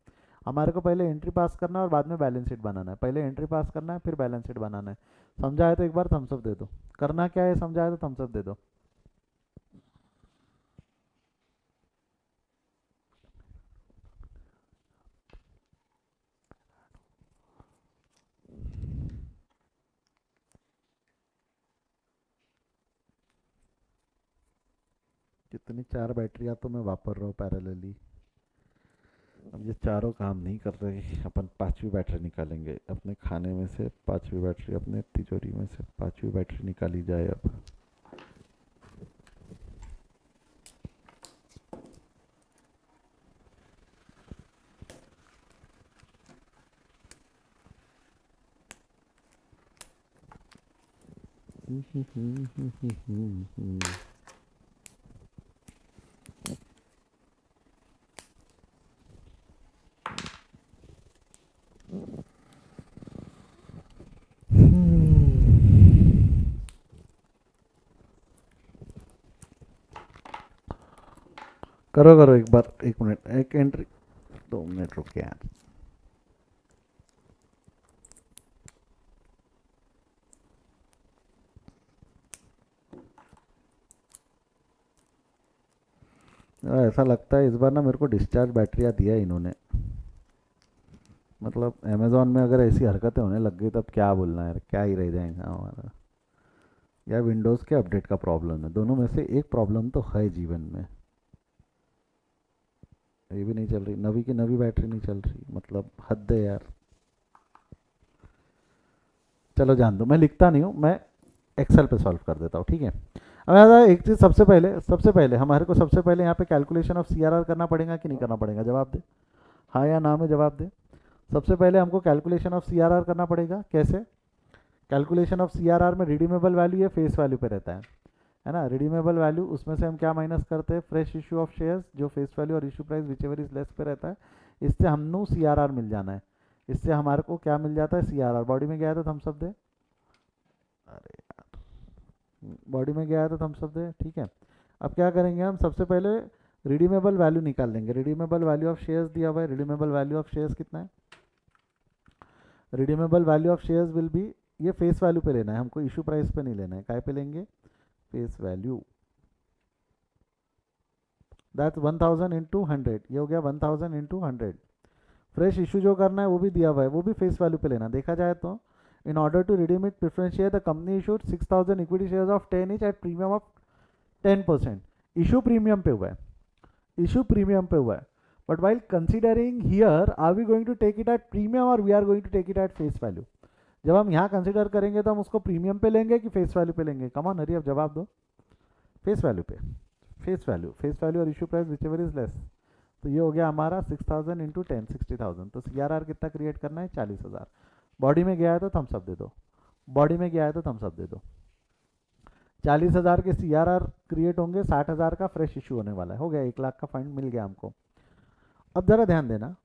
हमारे को पहले एंट्री पास करना है और बाद में बैलेंस शीट बनाना है। पहले एंट्री पास करना है फिर बैलेंस शीट बनाना है। समझा है तो एक बार थम्सअप दे दो। करना क्या है समझा है तो थम्सअप दे दो। कितनी 4 बैटरियाँ तो मैं वापर रहा हूँ पैरेलली। अब ये चारों काम नहीं कर रही, अपन 5वीं बैटरी निकालेंगे अपने खाने में से। 5वीं बैटरी अपने तिजोरी में से 5वीं बैटरी निकाली जाए अब। करो करो एक बार, 1 मिनट, एक एंट्री, 2 मिनट रुक यार। ऐसा लगता है इस बार ना मेरे को डिस्चार्ज बैटरियाँ दिया इन्होंने। मतलब अमेज़ोन में अगर ऐसी हरकतें होने लग गई तब क्या बोलना है यार, क्या ही रह जाएगा हमारा। या विंडोज़ के अपडेट का प्रॉब्लम है, दोनों में से एक प्रॉब्लम तो है जीवन में। ये भी नहीं चल रही, नवी की नवी बैटरी नहीं चल रही, मतलब हद है यार। चलो जान दो, मैं लिखता नहीं हूँ, मैं एक्सेल पे सॉल्व कर देता हूँ, ठीक है। अब यार एक चीज़, सबसे पहले हमारे को सबसे पहले यहाँ पे कैलकुलेशन ऑफ सीआरआर करना पड़ेगा कि नहीं करना पड़ेगा, जवाब दे, हाँ या ना में जवाब दे। सबसे पहले हमको कैलकुलेशन ऑफ सीआरआर करना पड़ेगा, कैसे? कैलकुलेशन ऑफ सीआरआर में रिडीमेबल वैल्यू या फेस वैल्यू पे रहता है ना। रिडीमेबल वैल्यू, उसमें से हम क्या माइनस करते हैं, फ्रेश इशू ऑफ शेयर्स, जो फेस वैल्यू और issue price which ever is less पे रहता है। इससे हमको सीआरआर मिल जाना है, इससे हमारे को क्या मिल जाता है, सीआरआर। बॉडी में गया है तो थम्स अप दे, अरे यार बॉडी में गया है तो थम्स अप दे, ठीक है। अब क्या करेंगे हम, सबसे पहले रिडीमेबल वैल्यू निकाल लेंगे। रिडीमेबल वैल्यू ऑफ शेयर्स दिया हुआ है, रिडीमेबल वैल्यू ऑफ शेयर्स कितना है, redeemable value of shares will be, ये फेस वैल्यू पे लेना है हमको, इशू प्राइस पे नहीं लेना है, काय पे लेंगे, फेस वैल्यू। दैट्स 1000 इंटू 100, ये हो गया 1000 इंटू 100। फ्रेश इशू जो करना है वो भी दिया हुआ है, वो भी फेस वैल्यू पे लेना। देखा जाए तो in order to redeem it preference share the company issued 6000 equity shares of 10 each at premium of 10%। Issue premium पे हुआ है, इशू प्रीमियम पे हुआ है, but while considering here are we going to take it at premium और we are going to take it at face value. जब हम यहाँ कंसिडर करेंगे तो हम उसको प्रीमियम पे लेंगे कि फेस वैल्यू पे लेंगे, कम ऑन हरी अब जवाब दो, फेस वैल्यू पे, फेस वैल्यू और issue price which ever is less. तो ये हो गया हमारा 6000 इंटू 10, 60,000। तो सीआरआर कितना क्रिएट करना है, 40,000। बॉडी में गया है तो थम्स अप दे दो, बॉडी में गया है तो थम्स अप दे दो। 40,000 के सीआरआर क्रिएट होंगे, 60,000 का फ्रेश इशू होने वाला है, हो गया 1 लाख का फंड मिल गया हमको। अब जरा ध्यान देना,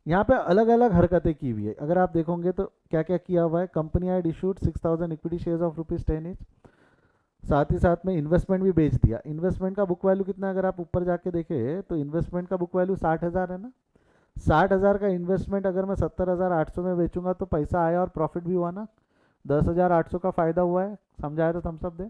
यहाँ पे अलग अलग हरकतें की हुई है, अगर आप देखोगे तो क्या क्या किया हुआ है। Company had issued 6000 equity shares of ₹10 each, साथ ही साथ में इन्वेस्टमेंट भी बेच दिया। इन्वेस्टमेंट का बुक वैल्यू कितना है, अगर आप ऊपर जाके देखें तो इन्वेस्टमेंट का बुक वैल्यू 60,000 है ना। 60,000 का इन्वेस्टमेंट अगर मैं 70,800 में बेचूंगा तो पैसा आया और प्रॉफिट भी हुआ ना, 10,800 का फायदा हुआ है, समझाया तो थम्स अप दे।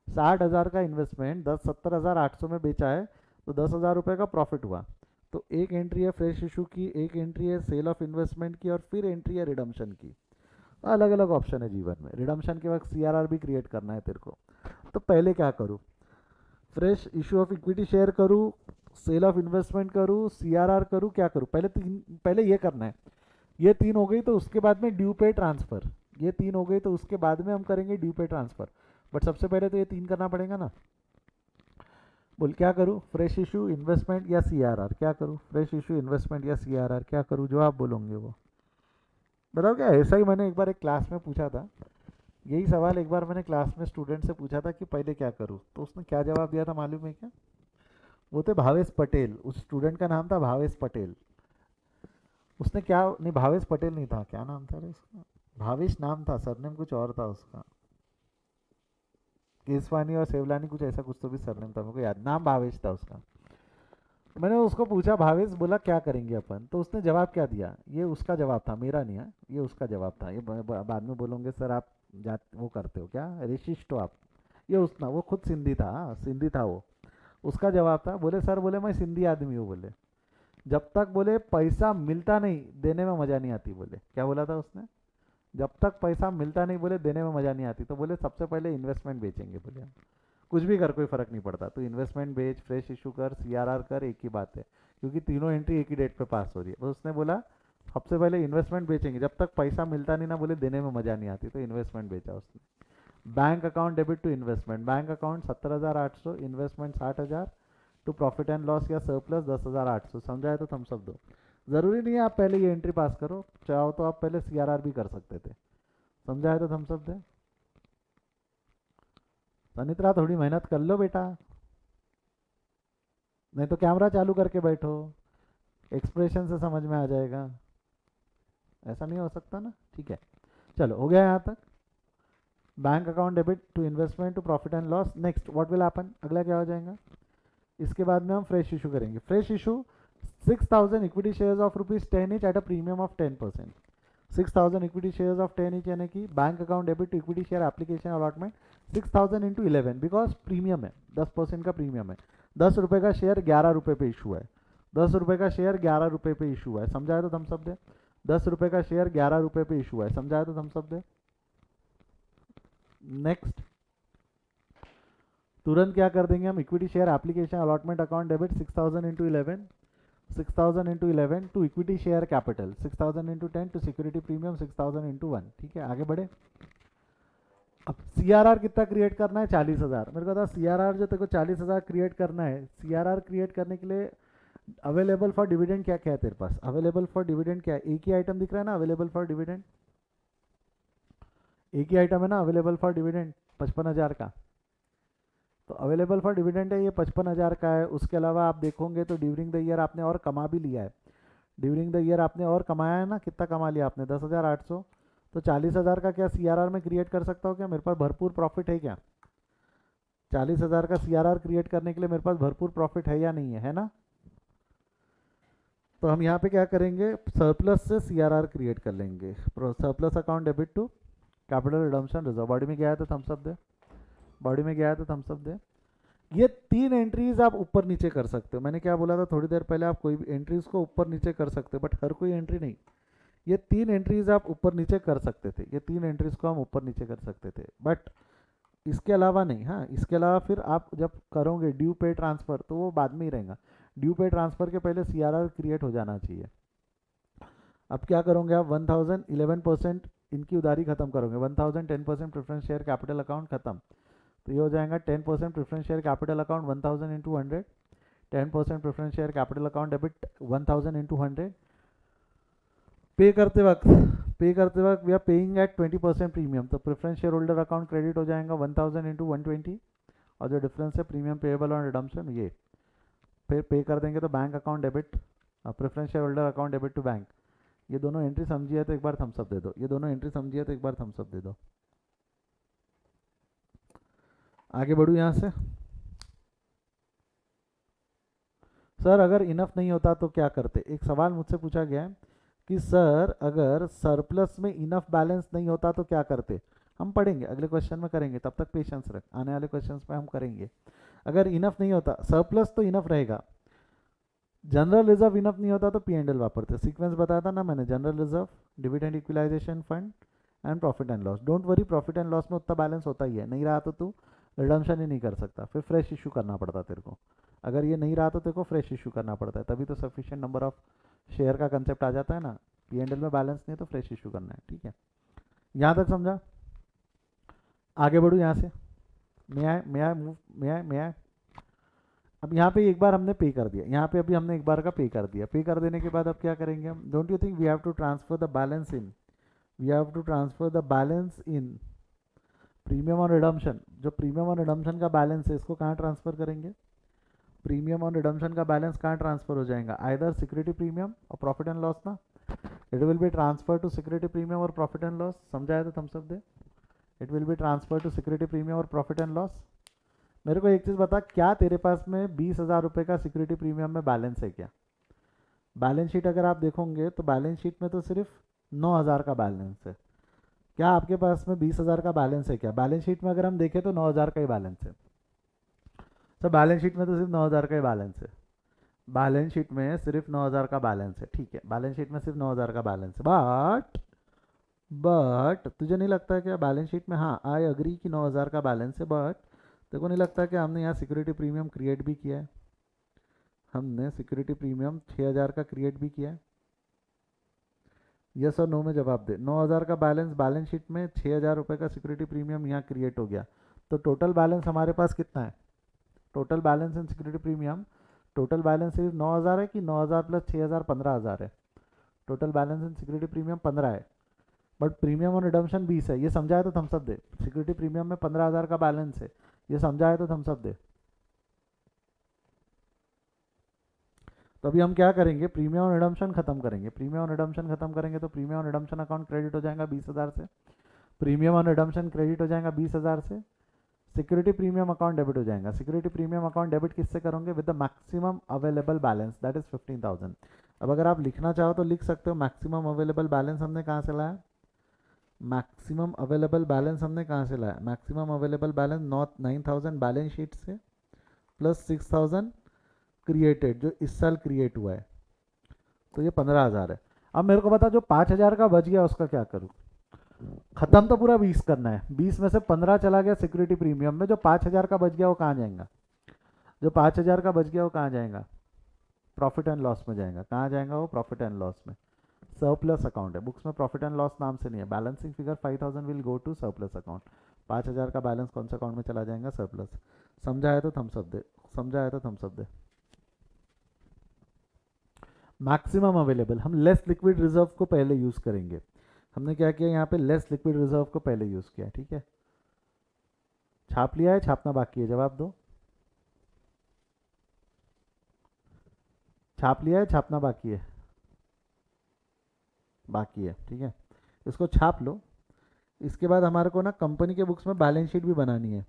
60,000 का इन्वेस्टमेंट 70,800 में बेचा है तो 10,000 रुपये का प्रॉफिट हुआ। तो एक एंट्री है फ्रेश इशू की, एक एंट्री है सेल ऑफ इन्वेस्टमेंट की, और फिर एंट्री है रिडम्पशन की। अलग अलग ऑप्शन है जीवन में, रिडम्पशन के वक्त सीआरआर भी क्रिएट करना है तेरे को। तो पहले क्या करूँ, fresh issue of equity share करूँ, सेल ऑफ इन्वेस्टमेंट करूँ, सीआरआर करूँ, क्या करूँ, पहले ये करना है। ये 3 हो गई तो उसके बाद में ड्यू पे ट्रांसफ़र, ये 3 हो गई तो उसके बाद में हम करेंगे ड्यू पे ट्रांसफ़र, बट सबसे पहले तो ये 3 करना पड़ेगा ना। बोल क्या करूँ, फ्रेश इशू, इन्वेस्टमेंट या सीआरआर, क्या करूँ, फ्रेश इशू, इन्वेस्टमेंट या सीआरआर, क्या करूँ, जो आप बोलोगे वो बताओ। क्या ऐसा ही मैंने एक बार एक क्लास में पूछा था, यही सवाल एक बार मैंने क्लास में स्टूडेंट से पूछा था कि पहले क्या करूँ, तो उसने क्या जवाब दिया था मालूम है क्या? वो थे भावेश पटेल, उस स्टूडेंट का नाम था भावेश पटेल। उसने क्या, नहीं भावेश पटेल नहीं था, क्या नाम था रे उसका, भावेश नाम था, सरनेम कुछ और था उसका, केसवानी और सेवलानी कुछ ऐसा कुछ तो भी सरनेम था, मेरे को याद, नाम भावेश था उसका। मैंने उसको पूछा भावेश, बोला क्या करेंगे अपन, तो उसने जवाब क्या दिया, ये उसका जवाब था, मेरा नहीं है, ये उसका जवाब था। ये बाद में बोलोगे सर आप जात वो करते हो क्या, रेसिस्ट हो आप, ये उसना, वो खुद सिंधी था, हाँ सिंधी था वो। उसका जवाब था, बोले सर, बोले मैं सिंधी आदमी हूँ, बोले जब तक बोले पैसा मिलता नहीं देने में मज़ा नहीं आती, बोले क्या बोला था उसने, जब तक पैसा मिलता नहीं बोले देने में मज़ा नहीं आती, तो बोले सबसे पहले इन्वेस्टमेंट बेचेंगे, बोले हम कुछ भी कर कोई फ़र्क नहीं पड़ता, तो इन्वेस्टमेंट बेच, फ्रेश इशू कर, सीआरआर कर, एक ही बात है, क्योंकि तीनों एंट्री एक ही डेट पे पास हो रही है। तो उसने बोला सबसे पहले इन्वेस्टमेंट बेचेंगे, जब तक पैसा मिलता नहीं ना बोले देने में मज़ा नहीं आती, तो इन्वेस्टमेंट बेचा उसने। Bank account debit to investment, bank account 70,800, investment 60,000, to profit and loss या सरप्लस 10,800। समझाए तो थम्स अप दो। ज़रूरी नहीं है आप पहले ये एंट्री पास करो, चाहो तो आप पहले सीआरआर भी कर सकते थे। समझाए तो थम्स अप दे। सनित्रा थोड़ी मेहनत कर लो बेटा, नहीं तो कैमरा चालू करके बैठो, एक्सप्रेशन से समझ में आ जाएगा, ऐसा नहीं हो सकता ना, ठीक है। चलो हो गया यहाँ तक। Bank account debit to investment to profit and loss. Next what will happen, अगला क्या हो जाएगा, इसके बाद में हम फ्रेश इशू करेंगे। Fresh issue 6000 equity shares of ₹10 each at a premium of 10%। 6000 equity shares of 10 each यानी कि bank account debit to equity share application allotment 6000 into 11, because premium है, 10% का प्रीमियम है। 10 रुपये का शेयर 11 रुपये पे इशू है, 10 रुपये का शेयर 11 रुपये पे इशू है, समझाए तो थम्स अप दे। 10 रुपये का शेयर 11 रुपये पे इशू है, समझाए तो थम्स अप दे। नेक्स्ट तुरंत क्या कर देंगे हम, equity share application allotment account debit 6000 into 11, 6000 into 11 to equity share capital 6000 into 10 to security premium 6000 into 1। ठीक है, आगे बढ़े। अब CRR कितना क्रिएट करना है? 40,000। मेरे को था CRR जो तेरे को 40,000 क्रिएट करना है, CRR क्रिएट करने के लिए अवेलेबल फॉर डिविडेंड क्या क्या है तेरे पास? अवेलेबल फॉर डिविडेंड क्या है? एक ही आइटम दिख रहा है ना अवेलेबल फॉर डिविडेंड, एक ही आइटम है ना अवेलेबल फॉर डिविडेंड 55,000 का। तो अवेलेबल फॉर डिविडेंड है ये 55,000 का है। उसके अलावा आप देखोगे तो ड्यूरिंग द ईयर आपने और कमा भी लिया है, ड्यूरिंग द ईयर आपने और कमाया है ना। कितना कमा लिया आपने? 10,800। तो 40,000 का क्या CRR में क्रिएट कर सकता हूँ क्या? मेरे पास भरपूर प्रॉफिट है क्या? 40,000 का CRR क्रिएट करने के लिए मेरे पास भरपूर प्रॉफिट है या नहीं है? है ना। तो हम यहाँ पे क्या करेंगे, सरप्लस से CRR क्रिएट कर लेंगे। Surplus account debit to capital redemption reserve. Body में गया है तो थम्स अप दे, बॉडी में गया है तो थम्स अप दे। ये 3 एंट्रीज आप ऊपर नीचे कर सकते हो। मैंने क्या बोला था थोड़ी देर पहले, आप कोई भी एंट्रीज को ऊपर नीचे कर सकते हो, बट हर कोई एंट्री नहीं। ये 3 एंट्रीज आप ऊपर नीचे कर सकते थे, ये 3 एंट्रीज को हम ऊपर नीचे कर सकते थे, बट इसके अलावा नहीं। हाँ, इसके अलावा फिर आप जब करोगे ड्यू पे ट्रांसफ़र तो वो बाद में ही रहेगा। ड्यू पे ट्रांसफ़र के पहले CRR क्रिएट हो जाना चाहिए। अब क्या करोगे आप? 1000 11% इनकी उधारी खत्म करोगे, 1000 10% प्रेफरेंस शेयर कैपिटल अकाउंट खत्म। तो ये हो जाएगा 10% preference share capital account 1000 into 100, 10% preference share capital account debit 1000 into 100। Pay करते वक्त we are paying at 20% premium, तो preference share holder account credit हो जाएगा 1000 इंटू 120, और जो डिफरेंस है प्रीमियम पेएबल और रिडम्पशन ये फिर पे कर देंगे। तो bank account debit, preference share holder account debit to bank. ये दोनों एंट्री समझी है तो एक बार थम्स अप दे दो, ये दोनों एंट्री समझी है तो एक बार थम्स अप दे दो। आगे बढ़ू यहाँ से। सर अगर इनफ नहीं होता तो क्या करते? एक सवाल मुझसे पूछा गया है कि सर अगर सरप्लस में इनफ बैलेंस नहीं होता तो क्या करते? हम पढ़ेंगे, अगले क्वेश्चन में करेंगे, तब तक पेशेंस रख, आने वाले क्वेश्चंस में हम करेंगे। अगर इनफ नहीं होता, सरप्लस तो इनफ रहेगा, जनरल रिजर्व इनफ नहीं होता तो P&L वापरते। सीक्वेंस बताया था ना मैंने, general reserve, dividend equalization fund and profit and loss. Don't worry, profit and loss में उतना बैलेंस होता ही है, नहीं रहा तो तू रिडम्पशन ही नहीं कर सकता, फिर फ्रेश इशू करना पड़ता तेरे को। अगर ये नहीं रहा तो तेरे को फ्रेश इशू करना पड़ता है, तभी तो सफिशिएंट नंबर ऑफ शेयर का कंसेप्ट आ जाता है ना। P&L में बैलेंस नहीं है तो फ्रेश इशू करना है, ठीक है। यहाँ तक समझा? आगे बढ़ू यहाँ से। मैं आए। अब यहाँ पे एक बार हमने पे कर दिया, यहाँ पे अभी हमने एक बार का पे कर दिया। पे कर देने के बाद अब क्या करेंगे हम? Don't you think we have to transfer the balance in, we have to transfer the balance in premium और रिडम्पशन। जो प्रीमियम और रिडम्पशन का बैलेंस है इसको कहाँ ट्रांसफर करेंगे? प्रीमियम और रिडम्पशन का बैलेंस कहाँ ट्रांसफर हो जाएगा? आइदर सिक्योरिटी प्रीमियम और प्रॉफिट एंड लॉस ना, it will be transfer to security premium और प्रॉफिट एंड लॉस। समझाया तो थम्स अप दे। It will be transfer to security premium और प्रॉफिट एंड लॉस। मेरे को एक चीज़ बता, क्या तेरे पास में 20,000 रुपये का सिक्योरिटी प्रीमियम में बैलेंस है क्या? बैलेंस शीट अगर आप देखोगे तो बैलेंस शीट में तो सिर्फ 9,000 का बैलेंस है। क्या आपके पास में 20,000 का बैलेंस है क्या? बैलेंस शीट में अगर हम देखें तो 9,000 का ही बैलेंस है। तो बैलेंस शीट में तो सिर्फ 9,000 का ही बैलेंस है, बैलेंस शीट में सिर्फ 9,000 का बैलेंस है, ठीक है। बैलेंस शीट में सिर्फ 9,000 का बैलेंस है, बट तुझे नहीं लगता क्या बैलेंस शीट में, हाँ आई अग्री कि 9,000 का बैलेंस है, बट तेरे को नहीं लगता कि हमने यहाँ सिक्योरिटी प्रीमियम क्रिएट भी किया है? हमने सिक्योरिटी प्रीमियम 6,000 का क्रिएट भी किया है। यस और नो में जवाब दे। 9,000 का बैलेंस बैलेंस शीट में, 6,000 रुपये का सिक्योरिटी प्रीमियम यहाँ क्रिएट हो गया। तो टोटल बैलेंस हमारे पास कितना है? टोटल बैलेंस इन सिक्योरिटी प्रीमियम, टोटल बैलेंस सिर्फ 9,000 है कि 9,000 प्लस 6,000 15,000 है? टोटल बैलेंस इन सिक्योरिटी प्रीमियम 15 है, बट प्रीमियम और रिडम्पशन 20 है। ये समझा है तो थम्स अप दे। सिक्योरिटी प्रीमियम में 15,000 का बैलेंस है, ये समझा है तो थम्स अप दे। तो अभी हम क्या करेंगे? प्रीमियम और रिडम्पशन खत्म करेंगे। प्रीमियम और रिडम्पशन खत्म करेंगे तो प्रीमियम और रिडम्पशन अकाउंट क्रेडिट हो जाएगा 20,000 से, प्रीमियम और रिडम्पशन क्रेडिट हो जाएगा 20,000 से। सिक्योरिटी प्रीमियम अकाउंट डेबिट हो जाएगा। सिक्योरिटी प्रीमियम अकाउंट डेबिट किससे करोगे? With the maximum available balance, that is 15,000। अब अगर आप लिखना चाहो तो लिख सकते हो। मैक्सिमम अवेलेबल बैलेंस हमने कहाँ से लाया? मैक्सिमम अवेलेबल बैलेंस हमने कहाँ से लाया? Maximum available balance 9,000 balance sheet से प्लस 6,000 क्रिएटेड, जो इस साल क्रिएट हुआ है, तो ये 15,000 है। अब मेरे को बता, जो 5,000 का बच गया उसका क्या करूँ? खत्म तो पूरा 20 करना है, 20 में से 15 चला गया सिक्योरिटी प्रीमियम में, जो 5,000 का बच गया वो कहाँ जाएगा? जो 5,000 का बच गया वो कहाँ जाएगा? प्रॉफिट एंड लॉस में जाएगा। कहाँ जाएगा वो? प्रॉफिट एंड लॉस में। सरप्लस अकाउंट है, बुक्स में प्रॉफिट एंड लॉस नाम से नहीं है। Balancing figure 5,000 will go to surplus account. 5,000 का बैलेंस कौन सा अकाउंट में चला जाएगा? सरप्लस। समझा है तो थम्स अप दे, समझा है तो थम्स अप दे। मैक्सिमम अवेलेबल, हम लेस लिक्विड रिजर्व को पहले यूज़ करेंगे। हमने क्या किया यहाँ पे, लेस लिक्विड रिजर्व को पहले यूज़ किया, ठीक है। छाप लिया है, छापना बाकी है? जवाब दो। छाप लिया है, छापना बाकी है? बाकी है, ठीक है। इसको छाप लो। इसके बाद हमारे को ना कंपनी के बुक्स में बैलेंस शीट भी बनानी है।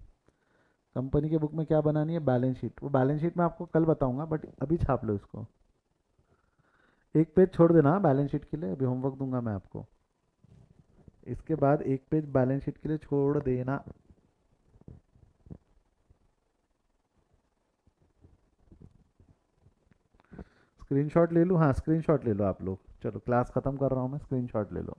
कंपनी के बुक में क्या बनानी है? Balance sheet. वो बैलेंस शीट मैं आपको कल बताऊंगा, बट अभी छाप लो इसको। एक पेज छोड़ देना बैलेंस शीट के लिए, अभी होमवर्क दूंगा मैं आपको। इसके बाद एक पेज बैलेंस शीट के लिए छोड़ देना। स्क्रीनशॉट ले लूँ? हाँ स्क्रीनशॉट ले लो आप लोग। चलो क्लास ख़त्म कर रहा हूँ मैं, स्क्रीनशॉट ले लो।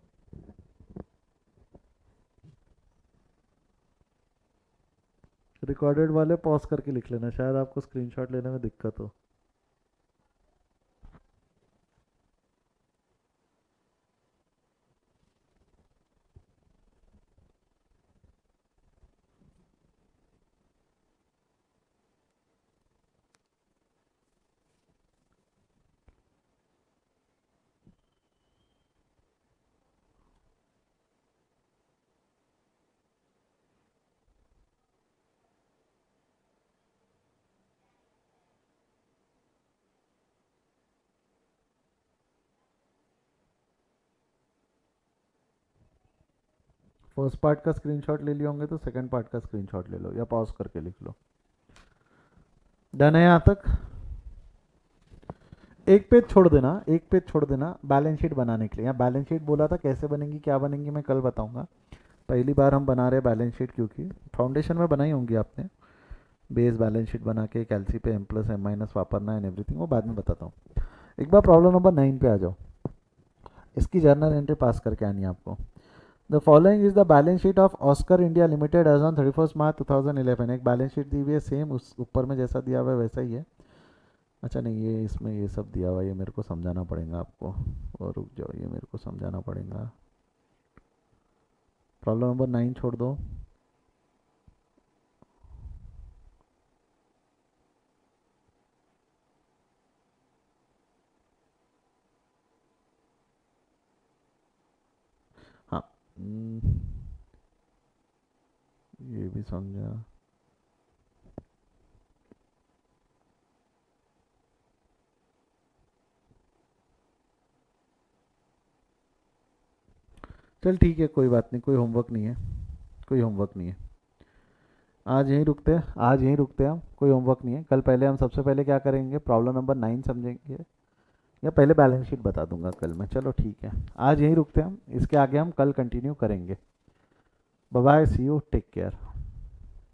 रिकॉर्डेड वाले पॉज करके लिख लेना, शायद आपको स्क्रीनशॉट लेने में दिक्कत हो। फर्स्ट पार्ट का स्क्रीनशॉट ले लिए होंगे तो सेकंड पार्ट का स्क्रीनशॉट ले लो, या पॉज करके लिख लो। डन है यहाँ तक? एक पेज छोड़ देना, एक पेज छोड़ देना बैलेंस शीट बनाने के लिए। यहाँ बैलेंस शीट बोला था, कैसे बनेंगी क्या बनेंगी मैं कल बताऊंगा। पहली बार हम बना रहे बैलेंस शीट, क्योंकि फाउंडेशन में बनाई होंगी आपने। बेस बैलेंस शीट बना के कैलसी पे M+M- वापरना एंड एवरीथिंग, वो बाद में बताता हूँ। एक बार प्रॉब्लम नंबर 9 पे आ जाओ। इसकी जर्नल एंट्री पास करके आनी है आपको। The following is the balance sheet of Oscar India limited as on 31 March 2011। एक बैलेंस शीट दी हुई है, सेम उस ऊपर में जैसा दिया हुआ है वैसा ही है। अच्छा नहीं, ये इसमें ये सब दिया हुआ है, ये मेरे को समझाना पड़ेगा आपको। और रुक जाओ, ये मेरे को समझाना पड़ेगा। प्रॉब्लम नंबर 9 छोड़ दो। हाँ, ये भी समझा। चल ठीक है, कोई बात नहीं, कोई होमवर्क नहीं है, कोई होमवर्क नहीं है। आज यहीं रुकते हैं, आज यहीं रुकते हैं हम, कोई होमवर्क नहीं है। कल पहले हम सबसे पहले क्या करेंगे, प्रॉब्लम नंबर 9 समझेंगे, या पहले बैलेंस शीट बता दूंगा कल मैं। चलो ठीक है, आज यहीं रुकते हैं हम, इसके आगे हम कल कंटिन्यू करेंगे। Bye bye, see you, take care.